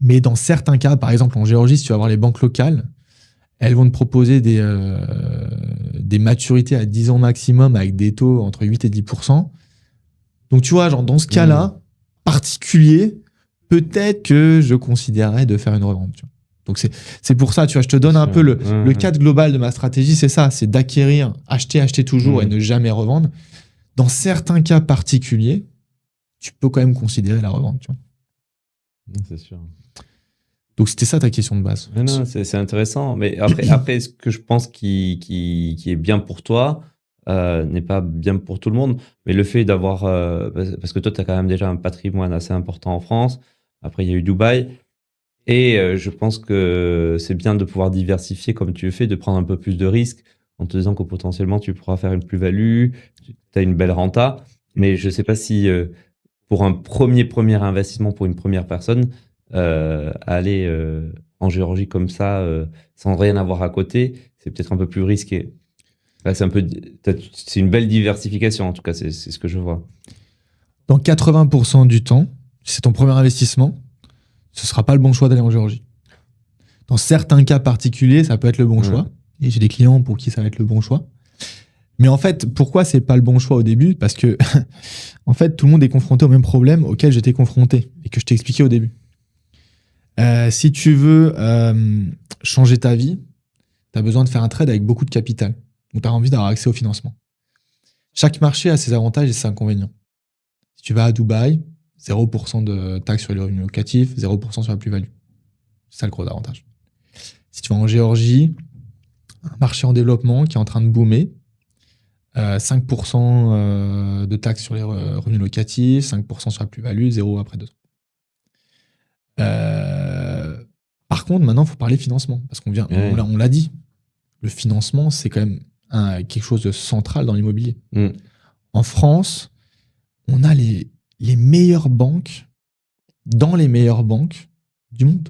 Mais dans certains cas, par exemple en Géorgie, si tu vas voir les banques locales, elles vont te proposer des maturités à 10 ans maximum avec des taux entre 8 et 10%. Donc, tu vois, genre dans ce cas-là, particulier, peut-être que je considérerais de faire une revente. Tu vois. Donc, c'est pour ça, tu vois, je te donne un peu le cadre global de ma stratégie, c'est ça, c'est d'acquérir, acheter toujours et ne jamais revendre. Dans certains cas particuliers, tu peux quand même considérer la revente. Tu vois. C'est sûr. Donc, c'était ça ta question de base. Non, c'est intéressant. Mais après, ce que je pense qui est bien pour toi n'est pas bien pour tout le monde. Mais le fait d'avoir... parce que toi, tu as quand même déjà un patrimoine assez important en France. Après, il y a eu Dubaï. Et je pense que c'est bien de pouvoir diversifier comme tu le fais, de prendre un peu plus de risques en te disant que potentiellement, tu pourras faire une plus-value, tu as une belle renta. Mais je ne sais pas si pour un premier investissement pour une première personne, aller en Géorgie comme ça, sans rien avoir à côté, c'est peut-être un peu plus risqué. Là, c'est une belle diversification, en tout cas, c'est ce que je vois. Dans 80% du temps, si c'est ton premier investissement, ce ne sera pas le bon choix d'aller en Géorgie. Dans certains cas particuliers, ça peut être le bon choix. Et j'ai des clients pour qui ça va être le bon choix. Mais en fait, pourquoi c'est pas le bon choix au début ? Parce que, en fait, tout le monde est confronté au même problème auquel j'étais confronté et que je t'ai expliqué au début. Si tu veux changer ta vie, tu as besoin de faire un trade avec beaucoup de capital. Donc, tu as envie d'avoir accès au financement. Chaque marché a ses avantages et ses inconvénients. Si tu vas à Dubaï, 0% de taxes sur les revenus locatifs, 0% sur la plus-value. C'est ça le gros avantage. Si tu vas en Géorgie, un marché en développement qui est en train de boomer, 5% de taxes sur les revenus locatifs, 5% sur la plus-value, 0 après 2 ans. Par contre, maintenant, il faut parler financement. Parce on l'a dit, le financement, c'est quand même quelque chose de central dans l'immobilier. En France, on a les meilleures banques dans les meilleures banques du monde.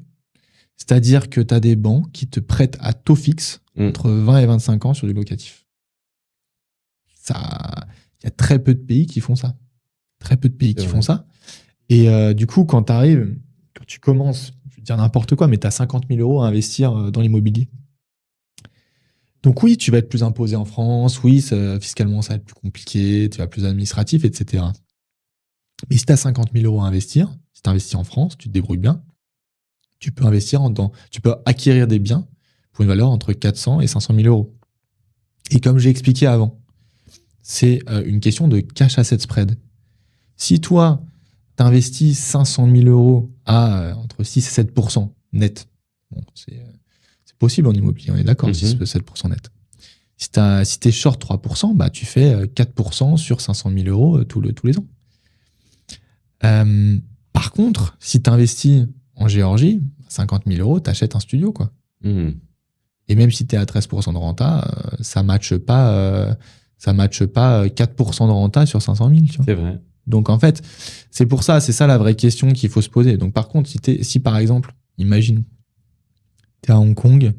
C'est-à-dire que tu as des banques qui te prêtent à taux fixe entre 20 et 25 ans sur du locatif. Il y a très peu de pays qui font ça. Très peu de pays qui font ça. Et du coup, quand tu commences, je vais dire n'importe quoi, mais tu as 50 000 euros à investir dans l'immobilier. Donc oui, tu vas être plus imposé en France. Oui, fiscalement, ça va être plus compliqué. Tu vas plus administratif, etc. Mais si tu as 50 000 euros à investir, si tu investis en France, tu te débrouilles bien, tu peux tu peux acquérir des biens pour une valeur entre 400 et 500 000 euros. Et comme j'ai expliqué avant, c'est une question de cash asset spread. Si toi, tu investis 500 000 euros à entre 6 et 7% net, bon, c'est possible en immobilier, on est d'accord, 6 et 7% net. Si tu es short 3%, bah, tu fais 4% sur 500 000 euros tous les ans. Par contre, si tu investis en Géorgie, 50 000 euros, tu achètes un studio, quoi. Et même si tu es à 13% de renta, ça ne matche pas 4% de renta sur 500 000. Tu vois. C'est vrai. Donc, en fait, c'est pour ça, c'est ça la vraie question qu'il faut se poser. Donc, par contre, si par exemple, imagine, tu es à Hong Kong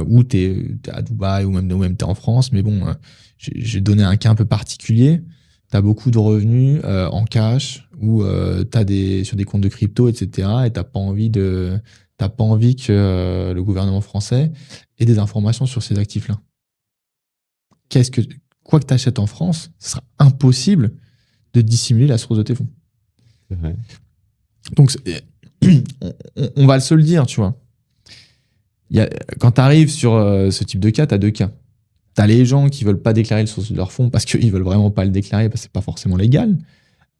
ou tu es à Dubaï ou même tu es en France, mais bon, j'ai donné un cas un peu particulier. Tu as beaucoup de revenus en cash ou sur des comptes de crypto, etc. Et tu n'as pas envie que le gouvernement français ait des informations sur ces actifs-là. Quoi que tu achètes en France, ce sera impossible de dissimuler la source de tes fonds. C'est vrai. Donc, on va se le dire, tu vois. Quand tu arrives sur ce type de cas, tu as 2 cas. Tu as les gens qui ne veulent pas déclarer le source de leur fonds parce qu'ils ne veulent vraiment pas le déclarer parce que ce n'est pas forcément légal.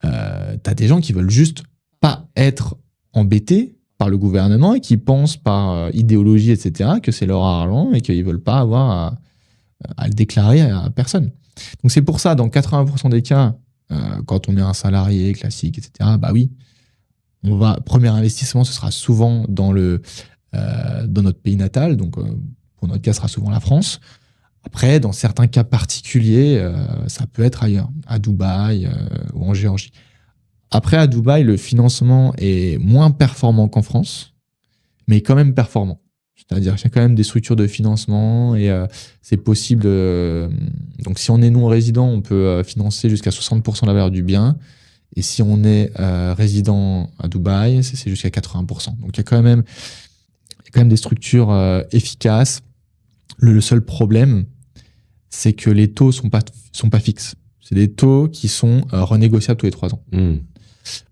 Tu as des gens qui veulent juste pas être embêtés par le gouvernement et qui pensent par idéologie, etc., que c'est leur argent et qu'ils ne veulent pas avoir à le déclarer à personne. Donc c'est pour ça, dans 80% des cas, quand on est un salarié classique, etc., bah oui, premier investissement, ce sera souvent dans notre pays natal, donc pour notre cas, ce sera souvent la France. Après, dans certains cas particuliers, ça peut être ailleurs, à Dubaï ou en Géorgie. Après, à Dubaï, le financement est moins performant qu'en France, mais quand même performant. C'est-à-dire qu'il y a quand même des structures de financement et c'est possible. Donc, si on est non-résident, on peut financer jusqu'à 60% de la valeur du bien. Et si on est résident à Dubaï, c'est jusqu'à 80%. Donc, il y a quand même des structures efficaces. Le seul problème, c'est que les taux sont pas fixes. C'est des taux qui sont renégociables tous les 3 ans.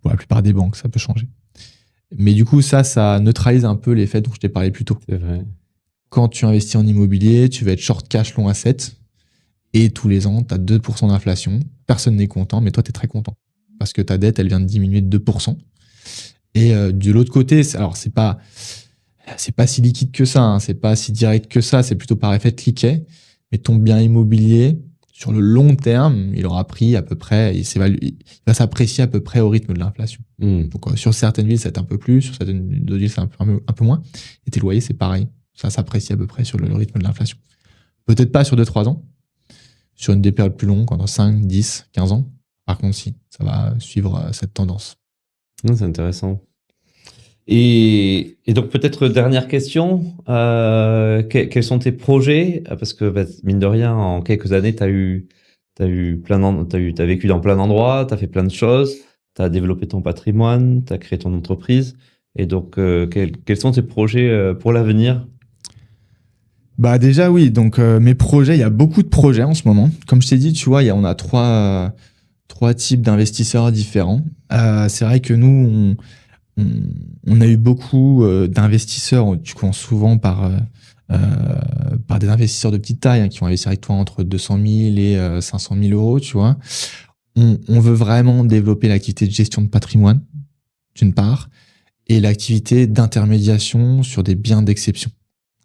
Pour la plupart des banques, ça peut changer. Mais du coup, ça neutralise un peu l'effet dont je t'ai parlé plus tôt. C'est vrai. Quand tu investis en immobilier, tu vas être short cash, long asset. Et tous les ans, tu as 2% d'inflation. Personne n'est content, mais toi, tu es très content. Parce que ta dette, elle vient de diminuer de 2%. Et de l'autre côté, alors c'est pas si liquide que ça, hein, c'est pas si direct que ça, c'est plutôt par effet de cliquet. Mais ton bien immobilier, sur le long terme, il aura pris à peu près, il va s'apprécier à peu près au rythme de l'inflation. Donc sur certaines villes, c'est un peu plus, sur certaines villes, c'est un peu moins. Et tes loyers, c'est pareil. Ça s'apprécie à peu près sur le rythme de l'inflation. Peut-être pas sur 2-3 ans, sur des périodes plus longues, pendant 5, 10, 15 ans. Par contre, si, ça va suivre cette tendance. C'est intéressant. Et donc, peut-être dernière question, quels sont tes projets? Parce que, mine de rien, en quelques années, t'as vécu dans plein d'endroits, t'as fait plein de choses, t'as développé ton patrimoine, t'as créé ton entreprise. Et donc, quels sont tes projets pour l'avenir? Bah déjà oui, donc mes projets, il y a beaucoup de projets en ce moment. Comme je t'ai dit, tu vois, on a trois types d'investisseurs différents. C'est vrai que nous, on a eu beaucoup d'investisseurs, tu commences souvent par des investisseurs de petite taille, hein, qui ont investi avec toi entre 200 000 et 500 000 euros, tu vois. On veut vraiment développer l'activité de gestion de patrimoine, d'une part, et l'activité d'intermédiation sur des biens d'exception.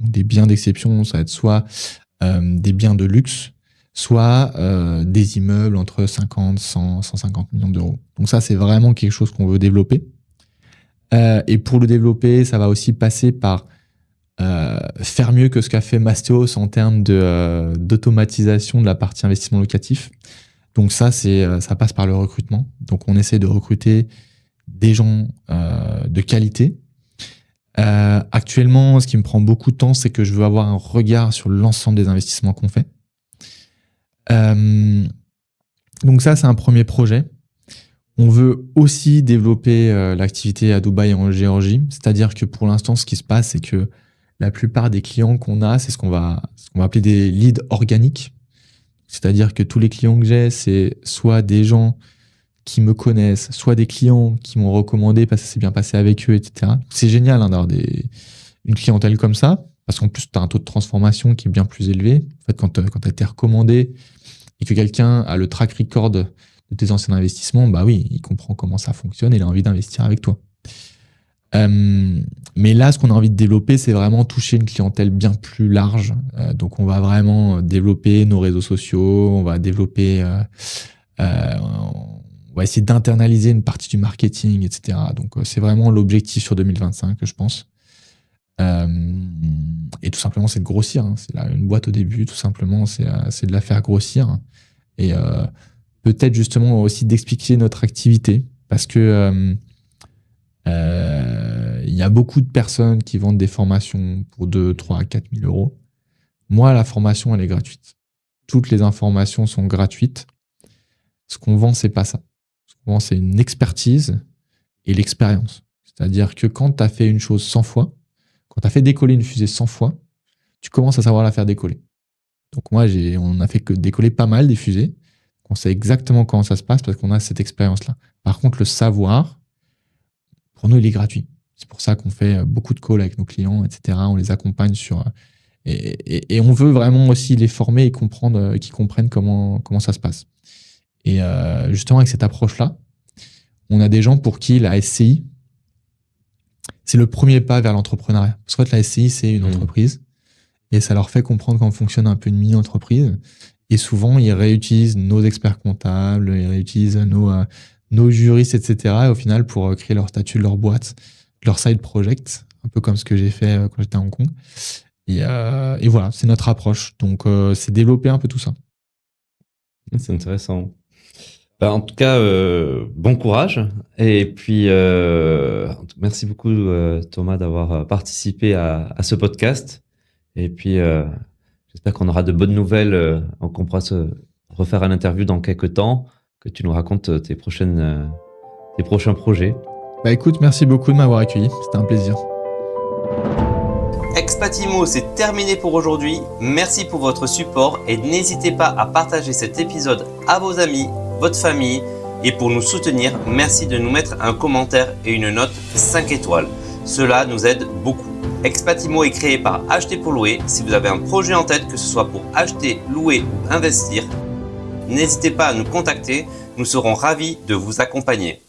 Des biens d'exception, ça va être soit des biens de luxe, soit des immeubles entre 50, 100, 150 millions d'euros. Donc ça, c'est vraiment quelque chose qu'on veut développer. Et pour le développer, ça va aussi passer par faire mieux que ce qu'a fait Mastéos en termes d'automatisation de la partie investissement locatif. Donc ça passe par le recrutement. Donc on essaie de recruter des gens de qualité. Actuellement, ce qui me prend beaucoup de temps, c'est que je veux avoir un regard sur l'ensemble des investissements qu'on fait. Donc ça, c'est un premier projet. On veut aussi développer l'activité à Dubaï et en Géorgie. C'est-à-dire que pour l'instant, ce qui se passe, c'est que la plupart des clients qu'on a, c'est ce qu'on va appeler des leads organiques. C'est-à-dire que tous les clients que j'ai, c'est soit des gens qui me connaissent, soit des clients qui m'ont recommandé parce que c'est bien passé avec eux, etc. C'est génial d'avoir une clientèle comme ça, parce qu'en plus, tu as un taux de transformation qui est bien plus élevé. En fait, quand tu as été recommandé et que quelqu'un a le track record de tes anciens investissements, bah oui, il comprend comment ça fonctionne et il a envie d'investir avec toi. Mais là, ce qu'on a envie de développer, c'est vraiment toucher une clientèle bien plus large. Donc, on va vraiment développer nos réseaux sociaux, on va développer... on va essayer d'internaliser une partie du marketing, etc. Donc, c'est vraiment l'objectif sur 2025, je pense. Et tout simplement, c'est de grossir. Hein. C'est là une boîte au début, tout simplement, c'est de la faire grossir. Et peut-être justement aussi d'expliquer notre activité, parce que il y a beaucoup de personnes qui vendent des formations pour 2, 3, 4 000 euros. Moi, la formation, elle est gratuite. Toutes les informations sont gratuites. Ce qu'on vend, c'est pas ça. Ce qu'on vend, c'est une expertise et l'expérience. C'est-à-dire que quand tu as fait une chose 100 fois, quand tu as fait décoller une fusée 100 fois, tu commences à savoir la faire décoller. Donc moi, on a fait que décoller pas mal des fusées. On sait exactement comment ça se passe parce qu'on a cette expérience-là. Par contre, le savoir, pour nous, il est gratuit. C'est pour ça qu'on fait beaucoup de calls avec nos clients, etc. On les accompagne sur... Et on veut vraiment aussi les former et qu'ils comprennent comment ça se passe. Et justement, avec cette approche-là, on a des gens pour qui la SCI, c'est le premier pas vers l'entrepreneuriat. Parce qu'en fait, la SCI, c'est une entreprise et ça leur fait comprendre comment fonctionne un peu une mini-entreprise. Et souvent, ils réutilisent nos experts comptables, ils réutilisent nos juristes, etc. Et au final, pour créer leur statut de leur boîte, leur side project, un peu comme ce que j'ai fait quand j'étais à Hong Kong. Et voilà, c'est notre approche. Donc, c'est développer un peu tout ça. C'est intéressant. En tout cas, bon courage. Et puis, merci beaucoup Thomas d'avoir participé à ce podcast. Et puis, j'espère qu'on aura de bonnes nouvelles, qu'on pourra se refaire une interview dans quelques temps, que tu nous racontes tes prochains projets. Écoute, merci beaucoup de m'avoir accueilli. C'était un plaisir. Expatimo, c'est terminé pour aujourd'hui. Merci pour votre support et n'hésitez pas à partager cet épisode à vos amis, votre famille. Et pour nous soutenir, merci de nous mettre un commentaire et une note 5 étoiles. Cela nous aide beaucoup. Expatimo est créé par Acheter pour louer. Si vous avez un projet en tête, que ce soit pour acheter, louer ou investir, n'hésitez pas à nous contacter. Nous serons ravis de vous accompagner.